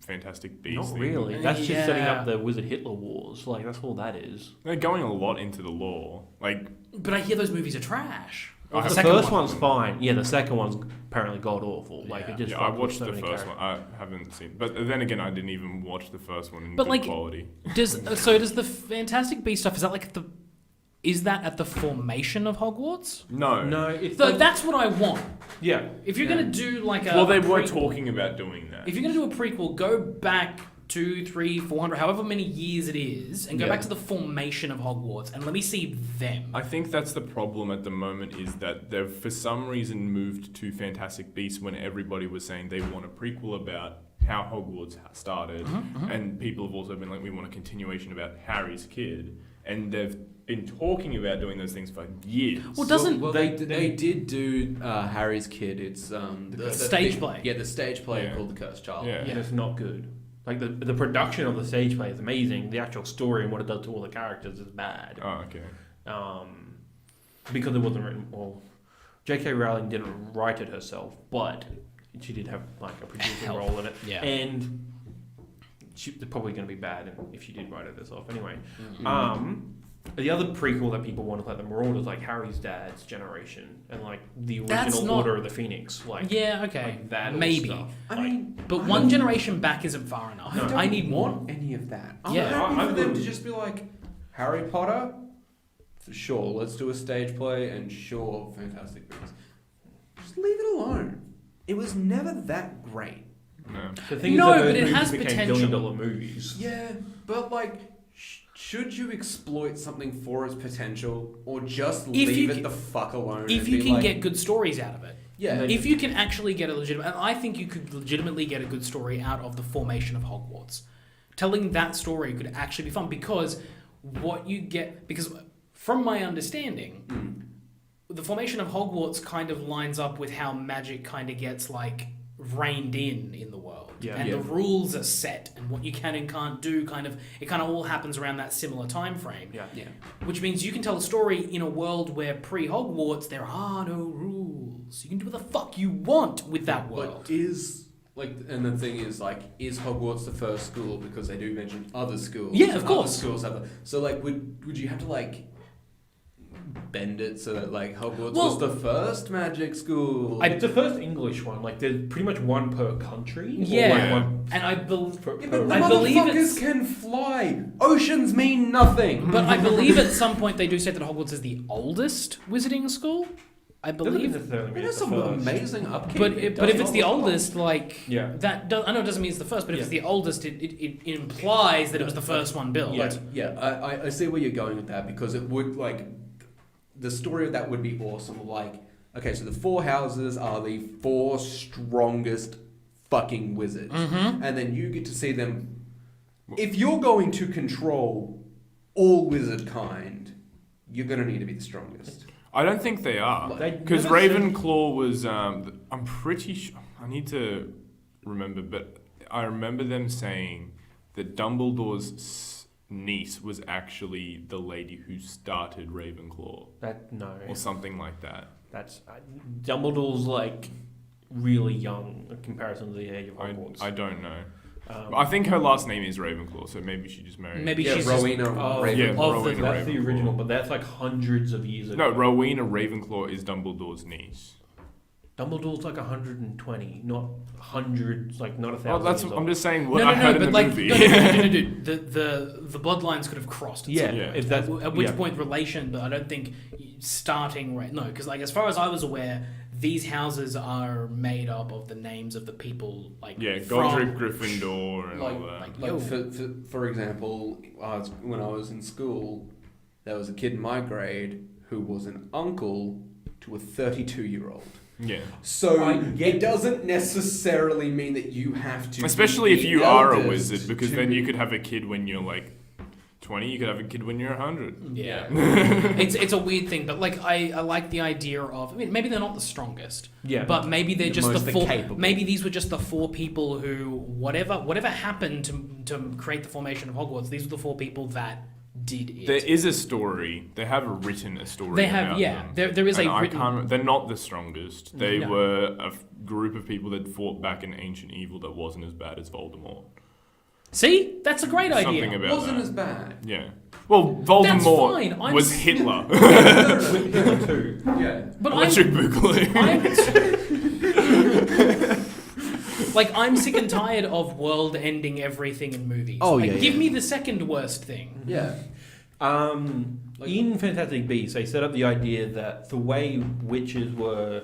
Fantastic Beasts Not thing. really. That's just setting Yeah. up the Wizard Hitler Wars. Like, that's all that is. They're going a lot into the lore. Like, But I hear those movies are trash. I The have- first one's fine. Yeah, the second one's apparently god awful. Like, Yeah. it just. yeah, I fucked with watched so the many first characters. one. I haven't seen, but then again, I didn't even watch the first one in But, good like, quality. Does the Fantastic Beast stuff, is that at the formation of Hogwarts? No, No, it's So like, that's what I want. yeah. If you're gonna do like a Well, they were prequel- talking about doing that. If you're gonna do a prequel, go back 200, 300, 400, however many years it is, and go Yeah. back to the formation of Hogwarts, and let me see them. I think that's the problem at the moment is that they've for some reason moved to Fantastic Beasts when everybody was saying they want a prequel about how Hogwarts started, and people have also been like, we want a continuation about Harry's kid, and they've been talking about doing those things for years. Well, doesn't Well, they did do Harry's Kid. It's the stage play. Yeah, the stage play Yeah. called The Cursed Child. Yeah. And it's not good. Like, the production of the stage play is amazing. The actual story and what it does to all the characters is bad. Oh, okay. Because it wasn't written. Well, J.K. Rowling didn't write it herself, but she did have like a producing Help. role in it. Yeah. And she's probably going to be bad if she did write it herself. Anyway, the other prequel that people want to let them roll is like Harry's dad's generation and like the That's original not- Order of the Phoenix. Like, Yeah, okay. like that all Maybe. stuff. I Like, mean, But one generation back isn't far enough. No. I need more. want any of that. I'm Yeah. happy I'm for them good. to just be like, Harry Potter, sure, let's do a stage play, and sure, Fantastic Beasts. Just leave it alone. It was never that great. No. the thing No, is that but those it movies has became potential. billion-dollar movies. Yeah, but like, should you exploit something for its potential, or just If you leave it ca- the fuck alone? If and you be can like, get good stories out of it. yeah, Then- If you can actually get a legitimate... And I think you could legitimately get a good story out of the formation of Hogwarts. Telling that story could actually be fun because what you get... Because from my understanding, the formation of Hogwarts kind of lines up with how magic kind of gets, like, reined in the world. Yeah. And Yeah. the rules are set and what you can and can't do it kind of all happens around that similar time frame. Yeah. yeah. Which means you can tell a story in a world where pre-Hogwarts there are no rules. You can do what the fuck you want with that world. But is and the thing is is Hogwarts the first school because they do mention other schools? Yeah, of and course. Other schools have so would you have to bend it so that Hogwarts Well- was the first magic school? It's the first English one. Like, there's pretty much one per country. or, Yeah. like, one And I believe... per, Yeah, per but the I believe motherfuckers it's- can fly. Oceans mean nothing. But I believe at some point they do say that Hogwarts is the oldest wizarding school. I doesn't believe... necessarily mean It it's has the some first. amazing upkeep. But if it's the oldest, Yeah. I know it doesn't mean it's the first, but if it's the oldest, it implies that it was the first one built. Yeah. I see where you're going with that because it would the story of that would be awesome. Okay, so the four houses are the four strongest fucking wizards, and then you get to see them. If you're going to control all wizard kind, you're gonna need to be the strongest. I don't think they are. They Because never said- Ravenclaw was, I'm pretty sure, I need to remember, but I remember them saying that Dumbledore's niece was actually the lady who started Ravenclaw, No. or something like that. That's Dumbledore's like really young in comparison to the age of I Hogwarts. don't know. I think her last name is Ravenclaw, so maybe she just married. Maybe Yeah, she's Rowena Ravenclaw. Yeah, of the- Rowena That's the Ravenclaw. original, but that's like hundreds of years ago. No, Rowena Ravenclaw is Dumbledore's niece. Dumbledore's like 120, not hundreds, like not 1,000. Oh, that's. years I'm old. just saying what I heard in the but movie. the bloodlines could have crossed. At Yeah, some Yeah. point. if that's At which yeah. point relation, but I don't think starting right. No, because as far as I was aware, these houses are made up of the names of the people. Yeah, from- Godric Gryffindor and Like- all that. Yo. For example, when I was in school, there was a kid in my grade who was an uncle to a 32-year-old. Yeah. So I get it doesn't necessarily mean that you have to. Especially be if the you are a eldest wizard, because to then be- you could have a kid when you're like 20. You could have a kid when you're 100. Yeah. It's a weird thing, but like I like the idea of, I mean, maybe they're not the strongest. Yeah. But maybe they're The just the most four. capable. Maybe these were just the 4 people who, whatever happened to create the formation of Hogwarts. These were the 4 people that did it. There is a story. They have written a story. They have, about yeah. them. There is And a I written. can't. They're not the strongest. They No. were a group of people that fought back an ancient evil that wasn't as bad as Voldemort. See, that's a great idea. Something about wasn't that. as bad. Yeah. Well, That's Voldemort fine. I'm was s- Hitler. Hitler too. Yeah. But Electric Boogaloo. I'm sick and tired of world ending everything in movies. Oh, Like, yeah, give yeah. me the second worst thing. Yeah. In Fantastic Beasts, they set up the idea that the way witches were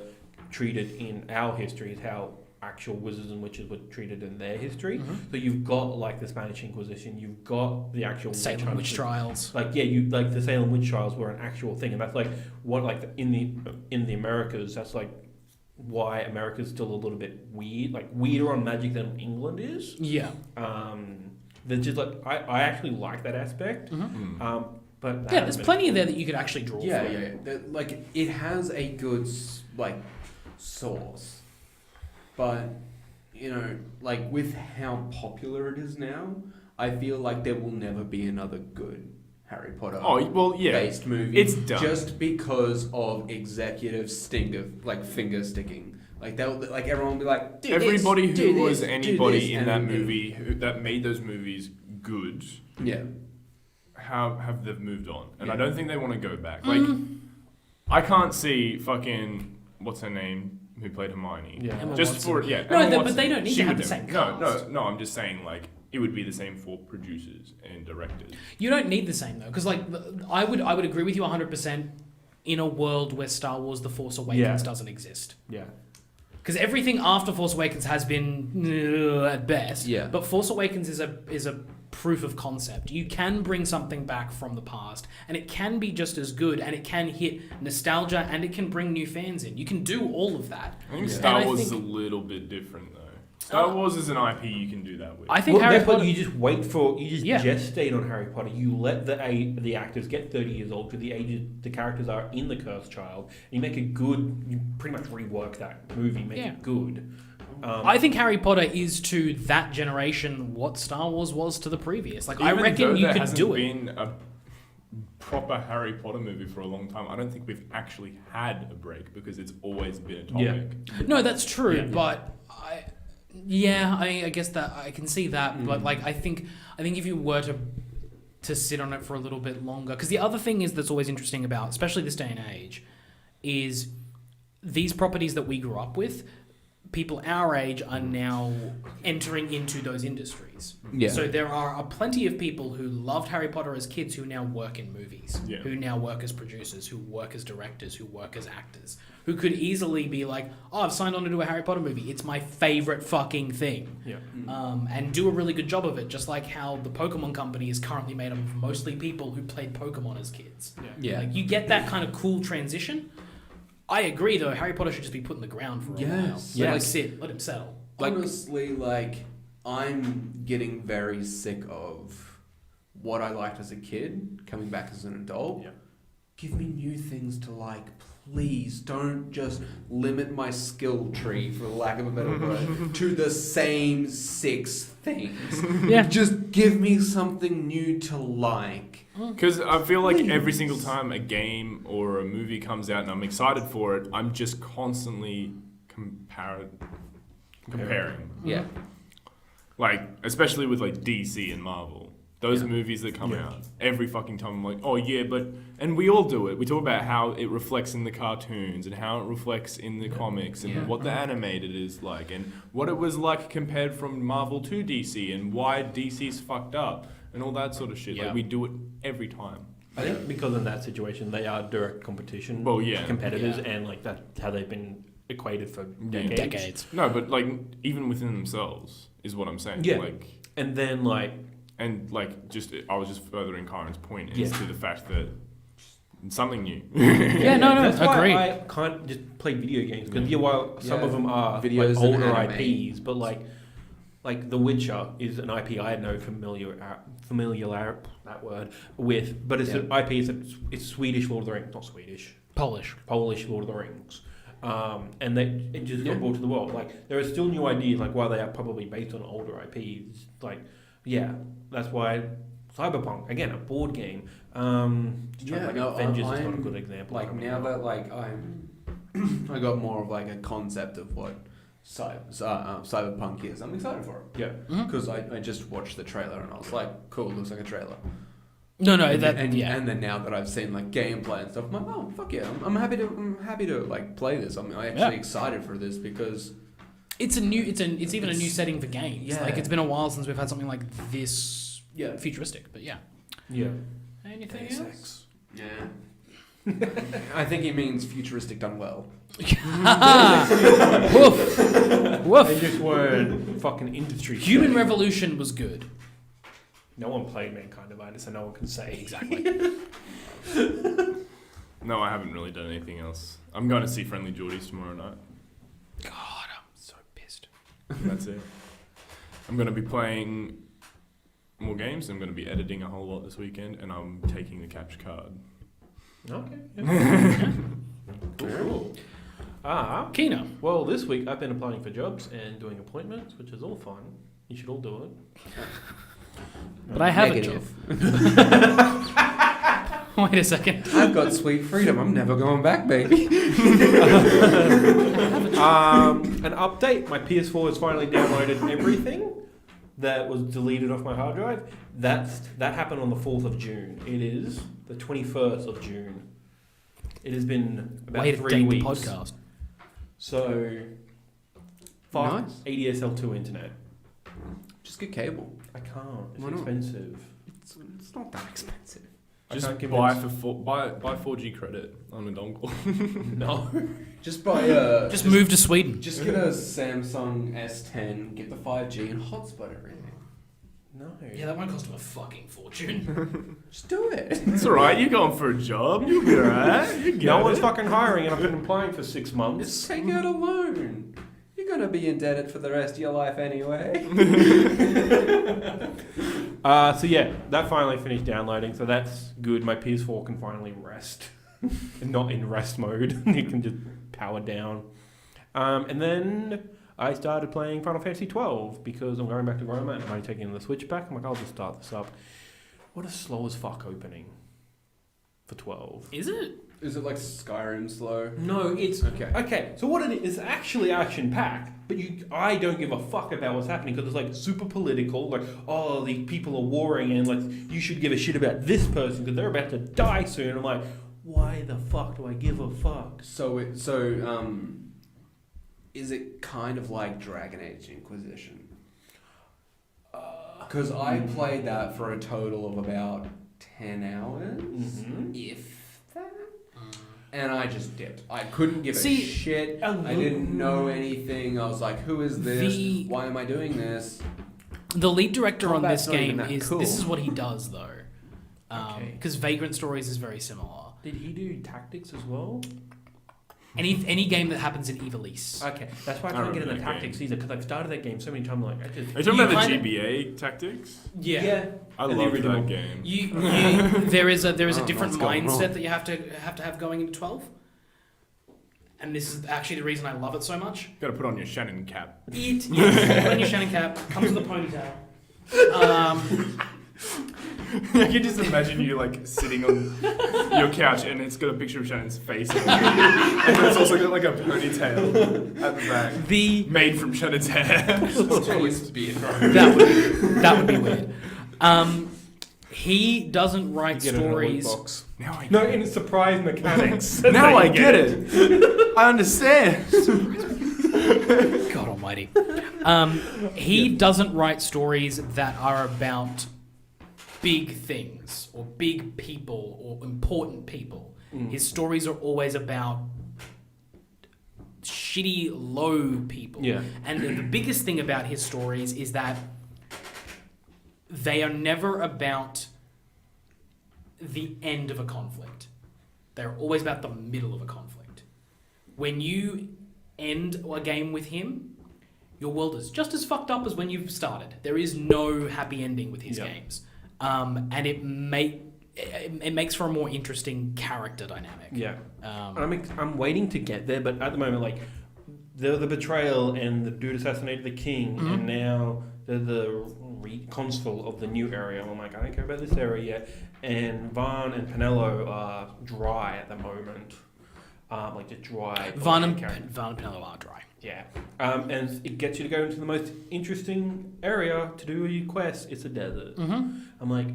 treated in our history is how actual wizards and witches were treated in their history. So you've got like the Spanish Inquisition, you've got the actual Salem witch trials. Like you like the Salem witch trials were an actual thing, and that's like what like in the Americas. That's like why America's still a little bit weird, like weirder on magic than England is. Yeah. There's just like I actually like that aspect. But that Yeah, hasn't there's been- plenty there that you could actually draw Yeah, from. yeah. Like it has a good source, but like with how popular it is now, I feel like there will never be another good Harry Potter Oh, well, yeah. based movie. It's done. just because of executive finger sticking. Like everyone will be like, do Everybody this, do who was this, do anybody this, in and- that movie that made those movies good, Yeah. have they've moved on, and Yeah. I don't think they want to go back. Like, I can't see fucking what's her name who played Hermione. Yeah. Emma Just Watson. for yeah. No, Emma but Watson, they don't need she to have would the do same it. cast. No. I'm just saying like it would be the same for producers and directors. You don't need the same though, because like I would agree with you 100% in a world where Star Wars: The Force Awakens Yeah. doesn't exist. Yeah. Because everything after Force Awakens has been at best. Yeah. But Force Awakens is a proof of concept. You can bring something back from the past, and it can be just as good, and it can hit nostalgia, and it can bring new fans in. You can do all of that. I think Yeah. Star And I Wars is a think- little bit different though. Star Wars is an IP you can do that with. I think Harry that's what Potter. you just wait for. You just Yeah. gestate on Harry Potter. You let the actors get 30 years old to the age the characters are in the Cursed Child. You make it good. You pretty much rework that movie, make Yeah. it good. I think Harry Potter is to that generation what Star Wars was to the previous. Like I Even though reckon you there could hasn't do it. been a proper Harry Potter movie for a long time. I don't think we've actually had a break because it's always been a topic. No, that's true, Yeah. but I guess that I can see that, but like I think if you were to sit on it for a little bit longer, because the other thing is that's always interesting about, especially this day and age, is these properties that we grew up with. People our age are now entering into those industries. Yeah. So there are plenty of people who loved Harry Potter as kids who now work in movies, Yeah. who now work as producers, who work as directors, who work as actors, who could easily be like, oh, I've signed on to do a Harry Potter movie. It's my favorite fucking thing. Yeah. And do a really good job of it, just like how the Pokemon company is currently made up of mostly people who played Pokemon as kids. Yeah. Like, you get that kind of cool transition. I agree, though. Harry Potter should just be put in the ground for a while. Yes. Let him Like- sit. Let him settle. Honestly, I'm getting very sick of what I liked as a kid coming back as an adult. Yeah. Give me new things to like, please. Don't just limit my skill tree, for lack of a better word, to the same 6 things. Yeah. Just give me something new to like. Because I feel like every Please. single time a game or a movie comes out and I'm excited for it, I'm just constantly comparing. Yeah. Like, especially with like DC and Marvel. Those Yeah. movies that come Yeah. out, every fucking time I'm like, oh yeah, and we all do it. We talk about how it reflects in the cartoons and how it reflects in the comics and Yeah. what the animated is like and what it was like compared from Marvel to DC and why DC's fucked up and all that sort of shit. Yeah. Like, we do it every time. I think because in that situation they are direct competition. Well, yeah. Competitors, Yeah. and like that's how they've been equated for Yeah. decades. No, but like, even within themselves is what I'm saying. Yeah. Like, And then and like, just I was just furthering Kyron's point is Yeah. to the fact that something new. Yeah, no, That's agree. why I can't just play video games because while some of them are Videos like and older anime. IPs, but like The Witcher is an IP I had no familiar that word with, but it's an IP. It's Swedish Lord of the Rings, not Swedish, Polish Lord of the Rings. And it just got brought to the world. Like there are still new ideas, like while they are probably based on older IPs. Like that's why Cyberpunk again, a board game. Avengers is not a good example. Like now that like I got more of like a concept of what Cyberpunk is. I'm excited for it. Yeah, because I just watched the trailer and I was like, cool, looks like a trailer. No, And then now that I've seen like gameplay and stuff, I'm like, oh fuck yeah, I'm happy to like play this. I'm actually excited for this because it's even a new setting for games. Yeah. Like it's been a while since we've had something like this futuristic. But yeah. Anything else? Yeah. I think he means futuristic done well. Woof. They just weren't fucking industry. Human Revolution was good. No one played Mankind Divided, so no one can say Exactly. No, I haven't really done anything else. I'm going to see Friendly Geordies tomorrow night. God, I'm so pissed. That's it. I'm going to be playing more games. I'm going to be editing a whole lot this weekend, and I'm taking the capture card. Okay. Yeah. Cool. Keena. Well, this week I've been applying for jobs and doing appointments, which is all fun. You should all do it. But I have Negative. a job. Wait a second. I've got sweet freedom. I'm never going back, baby. An update. My PS4 has finally downloaded everything that was deleted off my hard drive. That happened on the 4th of June. It is the 21st of June. It has been about Way to 3 date weeks. the podcast. So, Nice. ADSL2 internet. Just get cable. I can't. It's Why not? expensive. It's not that expensive. Just I can't buy convince- buy 4G credit on a dongle. No. Just buy Just move to Sweden. Just get a Samsung S10, get the 5G, and hotspot everything. No. Yeah, that won't cost him a fucking fortune. Just do it. It's alright, you're going for a job. You'll be alright. No one's fucking hiring, and I've been applying for 6 Just months. take out a loan. You're gonna be indebted for the rest of your life anyway. So yeah, that finally finished downloading, so that's good. My PS4 can finally rest. Not in rest mode. It can just power down. And then I started playing Final Fantasy XII because I'm going back to Roma and I'm taking the Switch back. I'm like, I'll just start this up. What a slow as fuck opening for 12. Is it? Is it like Skyrim slow? No, it's Okay. So what it is, it's actually action packed, but I don't give a fuck about what's happening because it's like super political. Like, oh, these people are warring, and like you should give a shit about this person because they're about to die soon. I'm like, why the fuck do I give a fuck? Is it kind of like Dragon Age Inquisition? Because I played that for a total of about 10 hours, if that. And I just dipped. I couldn't give a shit. I didn't know anything. I was like, who is this? Why am I doing this? The lead director on this Combat's not even game that is... cool. This is what he does, though. Because Vagrant Stories is very similar. Did he do tactics as well? Any game that happens in Ivalice. Okay, that's why I I can't get remember into that tactics either because I've started that game so many times. Like, I just Are you talking about the kinda- GBA tactics? Yeah. I And the love original. that game. There is a I don't know different what's going mindset on. that you have to have going into 12. And this is actually the reason I love it so much. Gotta put on your Shannon Cap. Yes, put on your Shannon Cap, comes with a ponytail. I can just imagine you like sitting on your couch and it's got a picture of Shannon's face and it's also got like a ponytail at the back. Made from Shannon's hair. That would be weird. He doesn't write get it in a stories. loot box. Now I No, get in surprise mechanics. Now I get it. I understand. God almighty. He doesn't write stories that are about big things or big people or important people. His stories are always about shitty, low people. Yeah. And the biggest thing about his stories is that they are never about the end of a conflict. they're always about the middle of a conflict. When you end a game with him, your world is just as fucked up as when you've started. There is no happy ending with his games. And it makes for a more interesting character dynamic. Yeah. I'm waiting to get there, but at the moment, like, the betrayal and the dude assassinated the king, and now they're the consul of the new area. I'm like, I don't care about this area yet. And Vaan and Penelo are dry at the moment. Like, just dry. Vaan and Penelo are dry. Yeah. And it gets you to go into the most interesting area to do your quest. It's a desert. I'm like,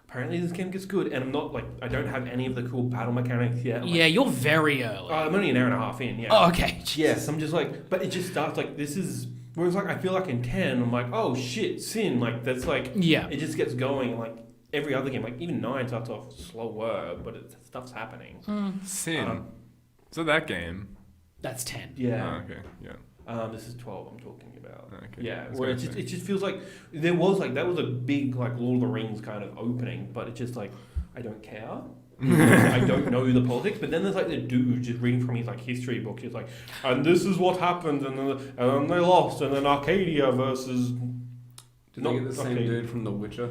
apparently this game gets good, and I'm not like, I don't have any of the cool battle mechanics yet. Yeah, you're very early. I'm only an hour and a half in, yeah. Oh, okay. Yes, I'm just like, but it just starts like, this is, whereas like, I feel like in 10, I'm like, oh shit, Sin, like, that's like, it just gets going, like, every other game, like, even 9 starts off slower, but stuff's happening. Sin. So that game. That's 10. Yeah. Oh, okay, yeah. This is 12 I'm talking about. Okay. Yeah, where it just feels like there was like, that was a big like Lord of the Rings kind of opening, but it's just like, I don't care. I don't know the politics, but then there's like the dude just reading from his like history book. He's like, and this is what happened, and then they lost, and then Arcadia versus. Did they get the same dude from The Witcher?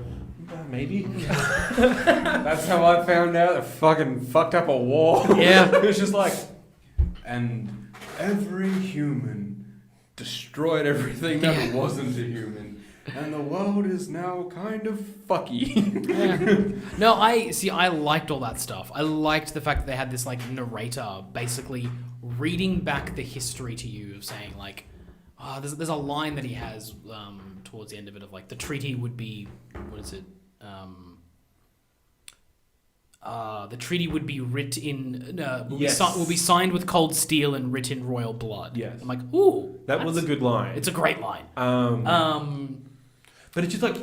Maybe. That's how I found out they fucking fucked up a war. Yeah. It was just like, and every human destroyed everything that wasn't a human, and the world is now kind of fucky. No, I liked all that stuff. I liked the fact that they had this like narrator basically reading back the history to you of saying like, there's a line that he has towards the end of it of like, the treaty would be, what is it? The treaty would be written will be signed with cold steel and written in royal blood. Yes. I'm like, ooh, that was a good line. It's a great line. But it's just like,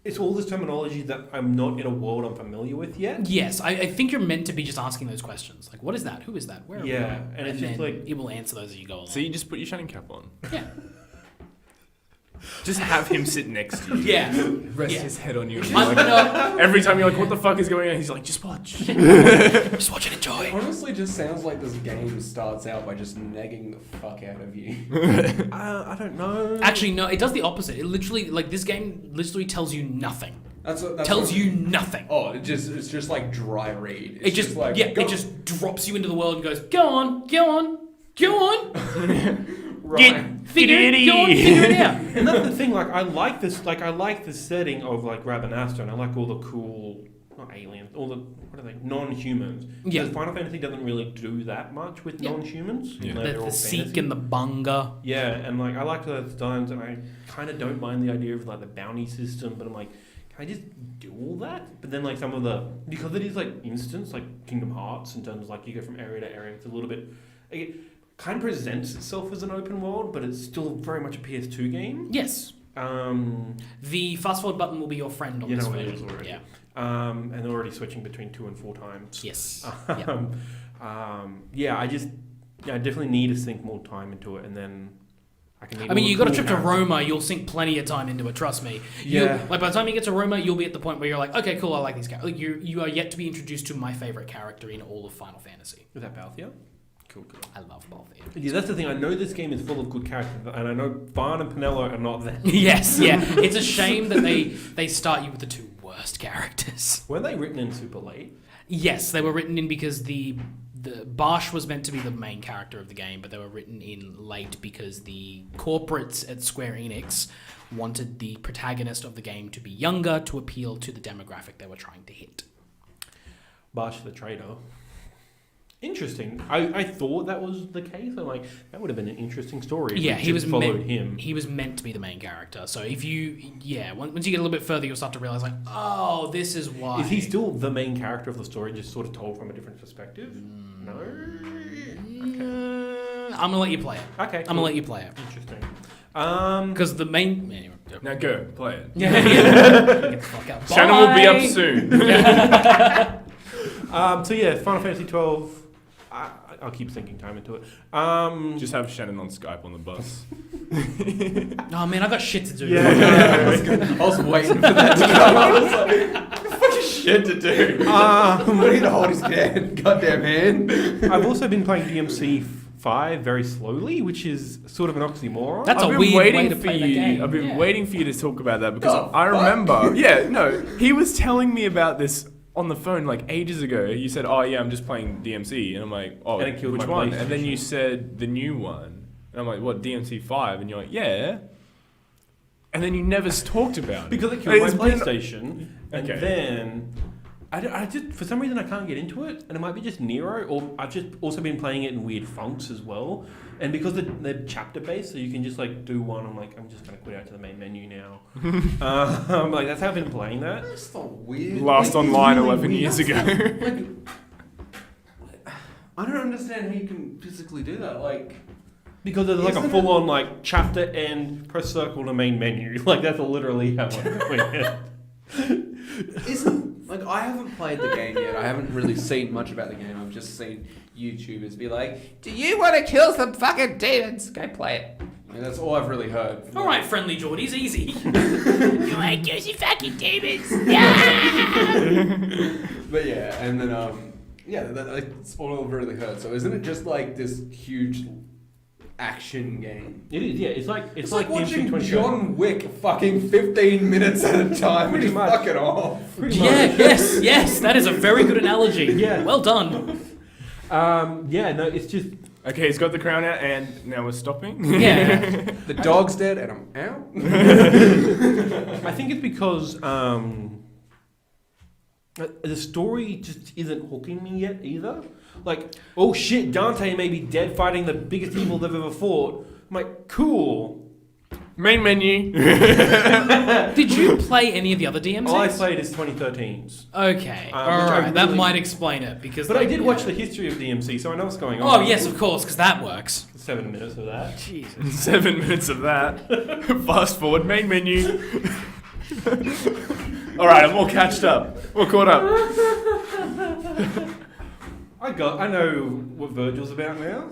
it's all this terminology that I'm not in a world I'm familiar with yet. Yes, I think you're meant to be just asking those questions. Like, what is that? Who is that? Where are we? And it's just like, it will answer those as you go along. So you just put your Shannon Cap on. Yeah. Just have him sit next to you. Yeah. Rest his head on you. No. Every time you're like, what the fuck is going on? He's like, just watch. Just watch and enjoy. It honestly just sounds like this game starts out by just negging the fuck out of you. I don't know. Actually, no, it does the opposite. It literally, like, this game literally tells you nothing. Tells you nothing. Oh, it's just like dry read. It just like, it just drops you into the world and goes, go on. Right. Figure it out. And that's the thing, like, I like this setting of, like, Rabanastre, and I like all the cool, not aliens, all the, what are they, non-humans. Yeah. Because Final Fantasy doesn't really do that much with non-humans. Yeah. The Seek and the Bunga. Yeah, and, like, I like those designs, and I kind of don't mind the idea of, like, the bounty system, but I'm like, can I just do all that? But then, like, some of the, because it is, like, instance, like Kingdom Hearts, in terms of, like, you go from area to area, it's a little bit, like, kind of presents itself as an open world, but it's still very much a PS2 game. Yes. The fast forward button will be your friend on this version. It is already. Yeah. And they're already switching between 2 and 4 times. Yes. I definitely need to sink more time into it, and then I can. You got a trip to Roma. You'll sink plenty of time into it. Trust me. Yeah. By the time you get to Roma, you'll be at the point where you're like, okay, cool, I like these characters. Like, you are yet to be introduced to my favorite character in all of Final Fantasy. Is that Balthier? Cool. I love Balthier. Yeah, that's the thing. I know this game is full of good characters, and I know Vaan and Penelo are not there. Yes, yeah. It's a shame that they start you with the 2 worst characters. Were they written in super late? Yes, they were written in because the Barsh was meant to be the main character of the game, but they were written in late because the corporates at Square Enix wanted the protagonist of the game to be younger to appeal to the demographic they were trying to hit. Barsh the traitor. Interesting. I thought that was the case. I'm like, that would have been an interesting story. Yeah, he was followed him. He was meant to be the main character. So if once you get a little bit further, you'll start to realize like, oh, this is why. Is he still the main character of the story, just sort of told from a different perspective? No. Okay. I'm gonna let you play it. Okay. I'm gonna let you play it. Interesting. Because the main. Anyway. Now go play it. Get the fuck out. Shannon will be up soon. So yeah, Final Fantasy XII. I'll keep sinking time into it. Just have Shannon on Skype on the bus. Oh man, I got shit to do. Yeah. I was waiting for that to come. I was like, what the fuck is shit to do. We need to hold his goddamn hand. I've also been playing DMC 5 very slowly, which is sort of an oxymoron. That's I've a been weird waiting way to for play you. the game. I've been Yeah. waiting for you to talk about that because Oh, I fuck. remember. Yeah, no, he was telling me about this on the phone like ages ago. You said, "Oh yeah, I'm just playing DMC," and I'm like, "Oh, And it killed which my one?" And then PlayStation. you said the new one, and I'm like, "What, DMC 5?" And you're like, "Yeah." And then you never talked about it Because it killed my It's been- PlayStation, and Okay. then I just for some reason I can't get into it, and it might be just Nero, or I've just also been playing it in weird funks as well. And because they're chapter based, so you can just like do one. I'm like, I'm just gonna quit out to the main menu now. Like that's how I've been playing that. That's so weird. Last Like, online really 11 weird. years ago. like, I don't understand how you can physically do that. Like, Because there's like a Isn't full on like chapter and press circle to main menu. Like that's literally how I'm doing it. isn't like I haven't played the game yet. I haven't really seen much about the game. I've just seen YouTubers be like, "Do you want to kill some fucking demons? Go play it." And that's all I've really heard. All right, friendly Geordies, easy. You ain't using fucking demons. Yeah. But yeah, and then that's all I've really heard. So isn't it just like this huge action game? It is, yeah. It's like It's like DMC watching 20. John Wick fucking 15 minutes at a time. Pretty Just much. fuck it off. Pretty Yeah, much. yes, that is a very good analogy. Yeah. Well done. Yeah, no, it's just Okay, he's got the crown out, and now we're stopping. Yeah. The dog's dead and I'm out. I think it's because the story just isn't hooking me yet either. Like, oh shit, Dante may be dead fighting the biggest evil they've ever fought. I'm like, cool. Main menu. Did you play any of the other DMCs? All I played is 2013's. Okay, Which all I right, that really- might explain it because. But I did watch the history of DMC, so I know what's going on. Oh yes, of course, because that works. 7 minutes of that. Jesus. 7 minutes of that. Fast forward, main menu. Alright, I'm all catched up. We're caught up. I know what Virgil's about now.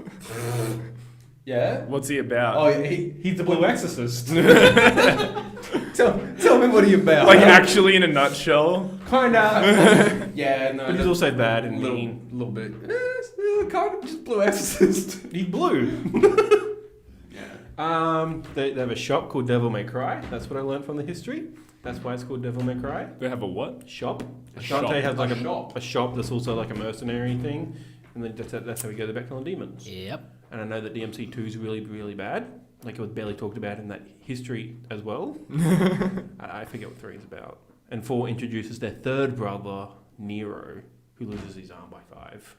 Yeah? What's he about? Oh, yeah, He's the Blue Exorcist. tell me what are you about? Like actually in a nutshell? Kinda. Yeah, no. But he's also bad and mean. little bit. It's kind of just Blue Exorcist. He's blue. Yeah. They have a shop called Devil May Cry. That's what I learned from the history. That's why it's called Devil May Cry. They have a what? Shop. A Dante shop. has like A shop. a shop that's also like a mercenary thing, and then that's how we go to back on demons. Yep. And I know that DMC 2 is really, really bad. Like it was barely talked about in that history as well. I forget what 3 is about. And 4 introduces their third brother, Nero, who loses his arm by 5.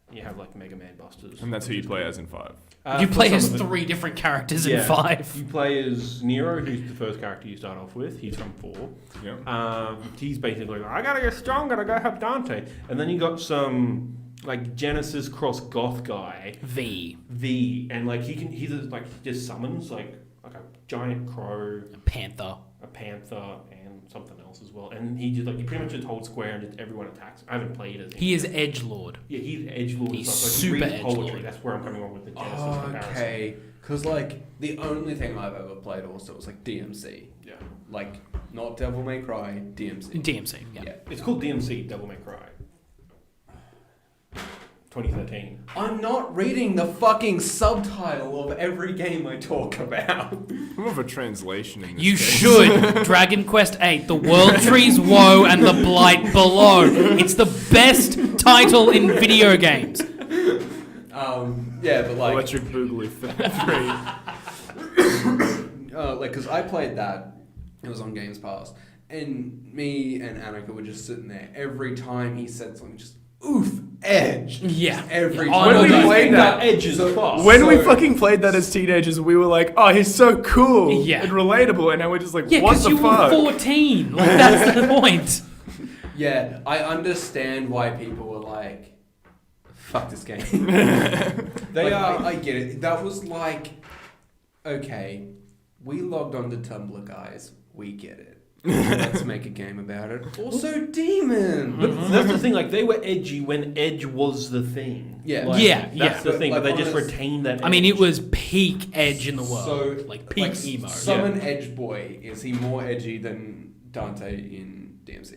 And you have like Mega Man Busters. And that's who you play as in 5. You for play some as of it- 3 different characters in Yeah. 5. You play as Nero, who's the first character you start off with. He's from 4. Yeah. He's basically like, I gotta get stronger to go help Dante. And then you got some like Genesis cross goth guy, V. and like he's like he just summons like a giant crow, Panther. a panther, and something else as well. And he just like you pretty much just hold square and just everyone attacks. I haven't played as him. He is Edgelord. Yeah, he's edgelord. He's and stuff. Like, super he reads poetry. edgelord. That's where I'm coming on with the Genesis comparison. Okay. Because, like, the only thing I've ever played also was, like, DMC. Yeah, Like, not Devil May Cry, DMC. DMC, yeah. Yeah. it's called DMC Devil May Cry. 2013. I'm not reading the fucking subtitle of every game I talk about. More of a translation in this You case. should. Dragon Quest VIII, The World Trees Woe and the Blight Below. It's the best title in video games. Yeah, but like, Electric Boogaloo 3. like, because I played that, it was on Games Pass, and me and Annika were just sitting there every time he said something, just oof, edge. Yeah. Every Yeah. time. When we I played think that- Edge is fast. When we So- fucking played that as teenagers, we were like, oh, he's so cool Yeah. and relatable. And now we're just like, Yeah, what because the you fuck? were 14. Like, that's the point. Yeah, I understand why people were like, fuck this game. They are. I get it. That was like, okay, we logged on to Tumblr, guys. We get it. Let's make a game about it. Also, demons. But that's the thing. Like they were edgy when Edge was the thing. Yeah. Like, Yeah, That's the But, thing. like, But they just honest- retained that. I mean, it edge. was peak Edge in the world. So, like, peak emo. Summon Edge Boy. Is he more edgy than Dante in DMC?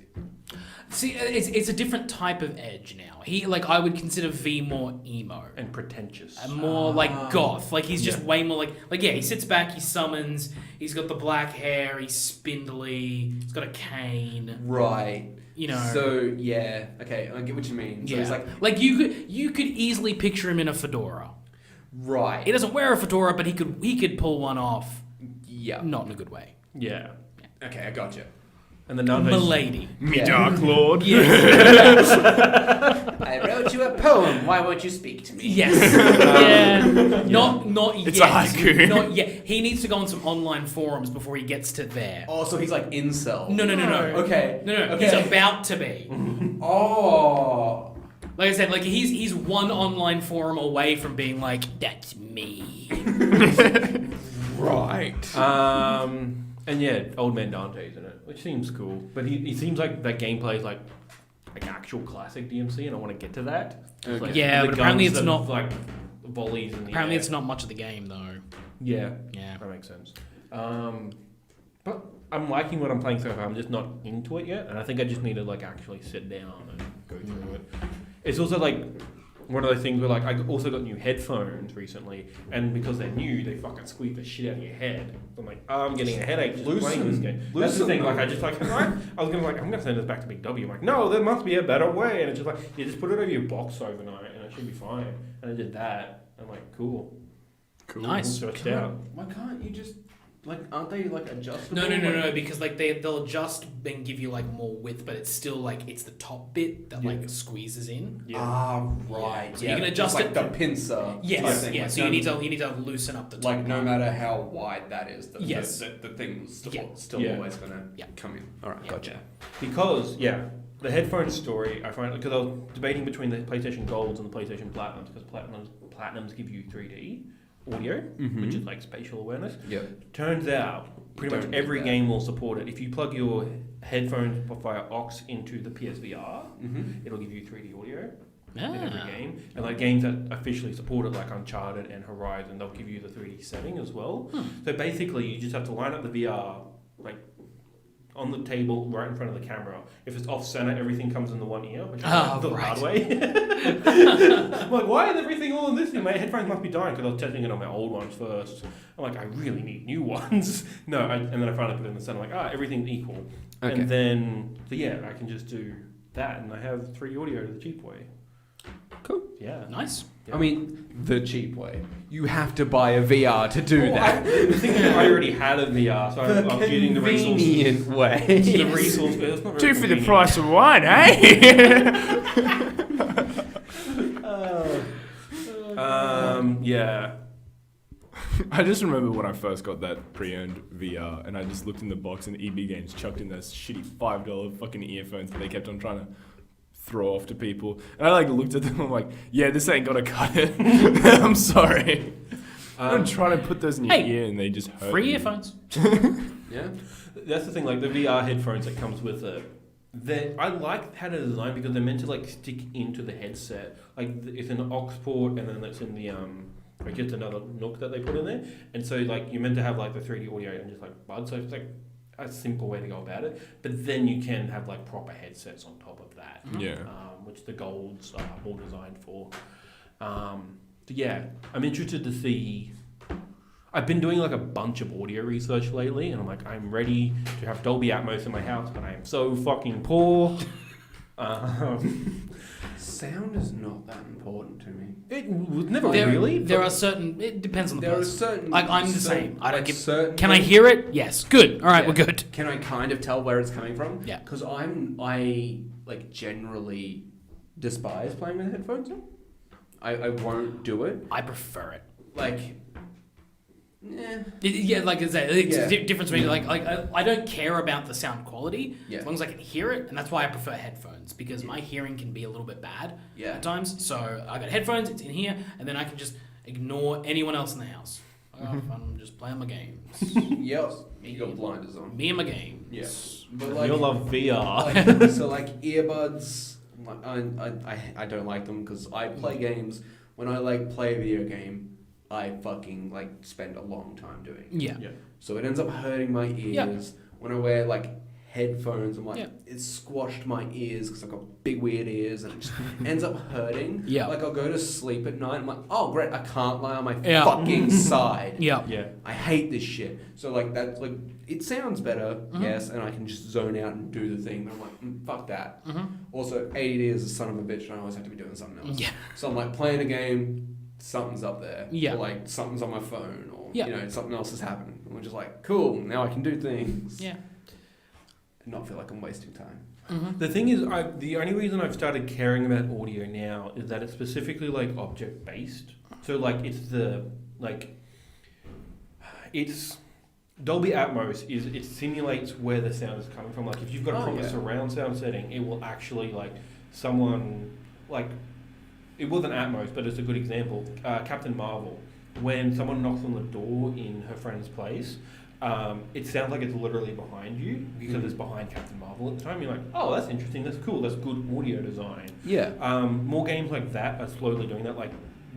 See, it's a different type of Edge now. I would consider V more emo. And pretentious. And more like goth. Like he's just way more he sits back, he summons, he's got the black hair, he's spindly, he's got a cane. Right. You know. So yeah, okay, I get what you mean. So yeah. it's like you could easily picture him in a fedora. Right. He doesn't wear a fedora, but he could pull one off. Yeah. Not in a good way. Yeah. Okay, I gotcha. And the nun Milady. Me Dark Lord. Yes. I wrote you a poem. Why won't you speak to me? Yes. Yeah. Not yet. It's a haiku. Not yet. He needs to go on some online forums before he gets to there. Oh, so he's like incel. No. Okay. No. Okay. He's about to be. Oh. Like I said, he's one online forum away from being like, that's me. Right. And yeah, Old Man Dante's in it, which seems cool. But he seems like that gameplay is like actual classic DMC, and I want to get to that. Okay. Like, Yeah, the but apparently guns it's that, not- like volleys in the Apparently air. it's not much of the game, though. Yeah, Yeah. that makes sense. But I'm liking what I'm playing so far. I'm just not into it yet, and I think I just need to actually sit down and go through it. It's also one of those things where I also got new headphones recently, and because they're new, they fucking squeeze the shit out of your head. So I'm like, I'm getting a headache just playing this game. That's the thing. I just I was I'm gonna send this back to Big W. I'm like, no, there must be a better way. And it's just you just put it over your box overnight, and it should be fine. And I did that. I'm like, cool. Nice. Stressed out. Why can't you just aren't they adjustable? No, because they'll adjust and give you more width, but it's still it's the top bit that squeezes in. Yeah. Ah, right. So you can adjust it's it. the pincer. Yes, type thing. yeah. So you need to loosen up the top. no matter how wide that is, the thing's still Yeah. always gonna come in. All right, Yeah. gotcha. Because, the headphones story, I find, because I was debating between the PlayStation Golds and the PlayStation Platinums, because Platinums give you 3D audio, which is spatial awareness. Yeah. Turns out, pretty much every game will support it. If you plug your headphones via aux into the PSVR, it'll give you 3D audio in every game. And games that officially support it, like Uncharted and Horizon, they'll give you the 3D setting as well. So basically, you just have to line up the VR, on the table right in front of the camera. If it's off center, everything comes in the one ear, which is the hard way. I'm why is everything all in this thing? My headphones must be dying, because I was testing it on my old ones first. I'm I really need new ones. And then I finally put it in the center. Everything's equal. Okay. And then, I can just do that, and I have 3D audio the cheap way. Cool. Yeah. Nice. Yeah. I mean, the cheap way. You have to buy a VR to do that. The thing is, I already had a VR, so I was using the resources. Convenient way. The resource, but it's not very Two for the convenient. price of one, eh? Yeah. I just remember when I first got that pre-owned VR, and I just looked in the box, and EB Games chucked in those shitty $5 fucking earphones that they kept on trying to throw off to people. And I looked at them, I'm like, yeah, this ain't gonna cut it. I'm sorry. I'm trying to put those in your ear, and they just hurt Free me. earphones. Yeah. That's the thing, the VR headphones that comes with it. I like how they're designed because they're meant to stick into the headset. It's an aux port, and then it's in the just another nook that they put in there. And so you're meant to have the 3D audio and just buds. So it's a simple way to go about it. But then you can have proper headsets on top of that. Yeah. Which the golds are more designed for. So yeah, I'm interested to see. I've been doing a bunch of audio research lately, and I'm ready to have Dolby Atmos in my house, but I am so fucking poor. Sound is not that important to me. It was never There but are certain. It depends on the There are person. certain. I'm the same. I don't give. certain. Can I hear it? Yes. Good. All right. Yeah. We're good. Can I kind of tell where it's coming from? Yeah. Because I generally despise playing with headphones on. I won't do it. I prefer it. Yeah, like I said, it's Yeah. a difference between I don't care about the sound quality Yeah. as long as I can hear it, and that's why I prefer headphones, because my hearing can be a little bit bad at times. So I got headphones, it's in here, and then I can just ignore anyone else in the house. I'm just playing my games. Yes. You got blinders on. Me and my games. Yes. But you'll love VR. So earbuds, I don't like them because I play games. When I play a video game, I fucking spend a long time doing it. Yeah. Yeah. So it ends up hurting my ears. Yeah. When I wear headphones. I'm like, Yeah. it's squashed my ears because I've got big weird ears, and it just ends up hurting. Yeah. Like I'll go to sleep at night. I'm like, oh great, I can't lie on my Yeah. fucking side. Yeah. Yeah. I hate this shit. So like that's like it sounds better, yes, and I can just zone out and do the thing. But I'm like, fuck that. Also, ADD is a son of a bitch, and I always have to be doing something else. Yeah. So I'm like playing a game, something's up there. Yeah. Or like something's on my phone, or Yeah. you know something else is happening. And we're just like, cool, now I can do things. Yeah. And not feel like I'm wasting time. The thing is, the only reason I've started caring about audio now is that it's specifically like object based. So like it's Dolby Atmos it simulates where the sound is coming from. Like if you've got a proper surround sound setting, it will actually like someone like it wasn't Atmos, but it's a good example. Captain Marvel, when someone knocks on the door in her friend's place. It sounds like it's literally behind you because it's behind Captain Marvel at the time. You're like, oh, that's interesting, that's cool, that's good audio design. Yeah. More games like that are slowly doing that, like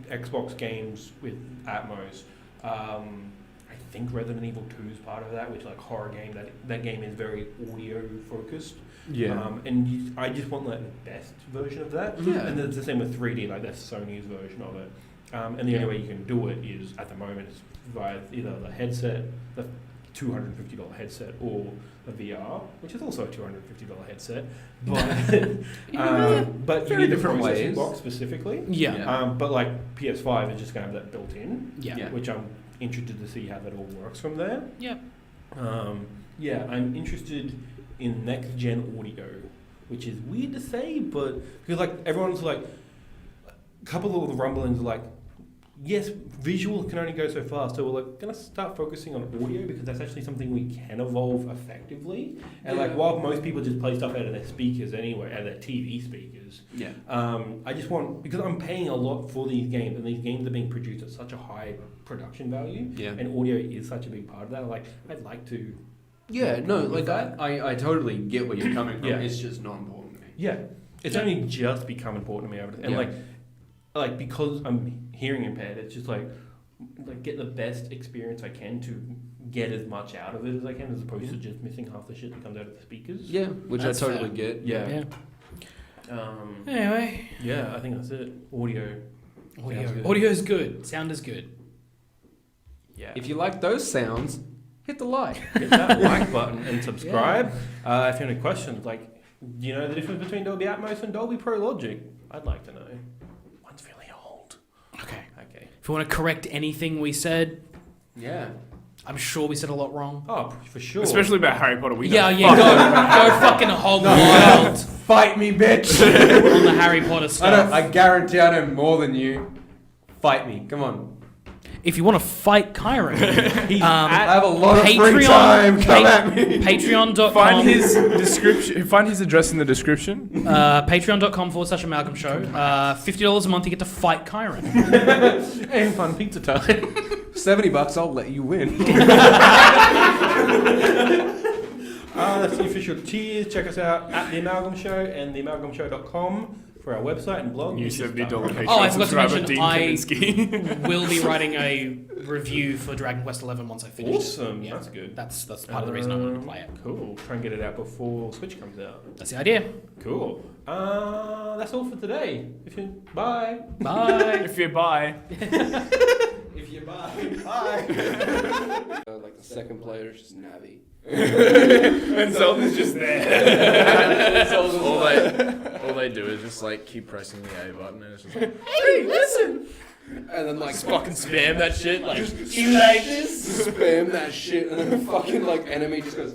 Xbox games with Atmos. I think Resident Evil 2 is part of that, which is like a horror game. That game is very audio focused. Yeah. I just want like the best version of that. Yeah. And it's the same with 3D, like that's Sony's version of it. And the only way you can do it is at the moment is via either the headset, the $250 headset, or a VR, which is also a $250 headset, but you need the different processing ways. box specifically. Yeah. But like PS5 is just going to have that built in, Yeah. which I'm interested to see how that all works from there. Yeah. I'm interested in next gen audio, which is weird to say, but because like everyone's like, a couple of the rumblings are like, yes, visual can only go so far, so we're like going to start focusing on audio because that's actually something we can evolve effectively. And like while most people just play stuff out of their speakers anyway, out of their TV speakers, I just want, because I'm paying a lot for these games, and these games are being produced at such a high production value, and audio is such a big part of that. Like I'd like to. Yeah, no, like I totally get where you're coming from. Yeah. It's just not important to me. Yeah, it's only just become important to me, and like because I'm hearing impaired, it's just like get the best experience I can to get as much out of it as I can, as opposed to just missing half the shit that comes out of the speakers. Yeah, which That's I totally fair. get. Yeah. Anyway. Yeah, I think that's it. Audio. Audio is good. Sound is good. Yeah. If you like those sounds, hit the like. Hit that like button and subscribe. If you have any questions, like, do you know the difference between Dolby Atmos and Dolby Pro Logic? I'd like to know. One's really old. Okay. If If you want to correct anything we said, Yeah. I'm sure we said a lot wrong. Oh, for sure. Especially about Harry Potter. We Go fucking hog No, wild Fight me, bitch. on the Harry Potter stuff. I guarantee I know more than you. Fight me. Come on. If you want to fight Kyron, I have a lot of free time. Come at me. Patreon.com. Find his description. Find his address in the description. Patreon.com/Amalgam Show. $50 a month, you get to fight Kyron. And fun pizza time. $70, I'll let you win. That's the official tiers. Check us out at The Amalgam Show and theamalgamshow.com for our website and blog. New $70 Patreon Oh, I forgot to subscriber, mention, Dean I Kaminsky. will be writing a review for Dragon Quest XI once I finish. Awesome. Yeah. That's good. That's part of the reason I wanted to play it. Cool. Try and get it out before Switch comes out. That's the idea. Cool. That's all for today. Bye. Bye. If you buy. If you buy, bye. Like the second player is just Navi. And Zelda's just there. All they do is just like keep pressing the A button, and it's just like, Hey, listen. And then like fucking spam that shit. Like, you like this? Spam that shit, and then the fucking like enemy just goes.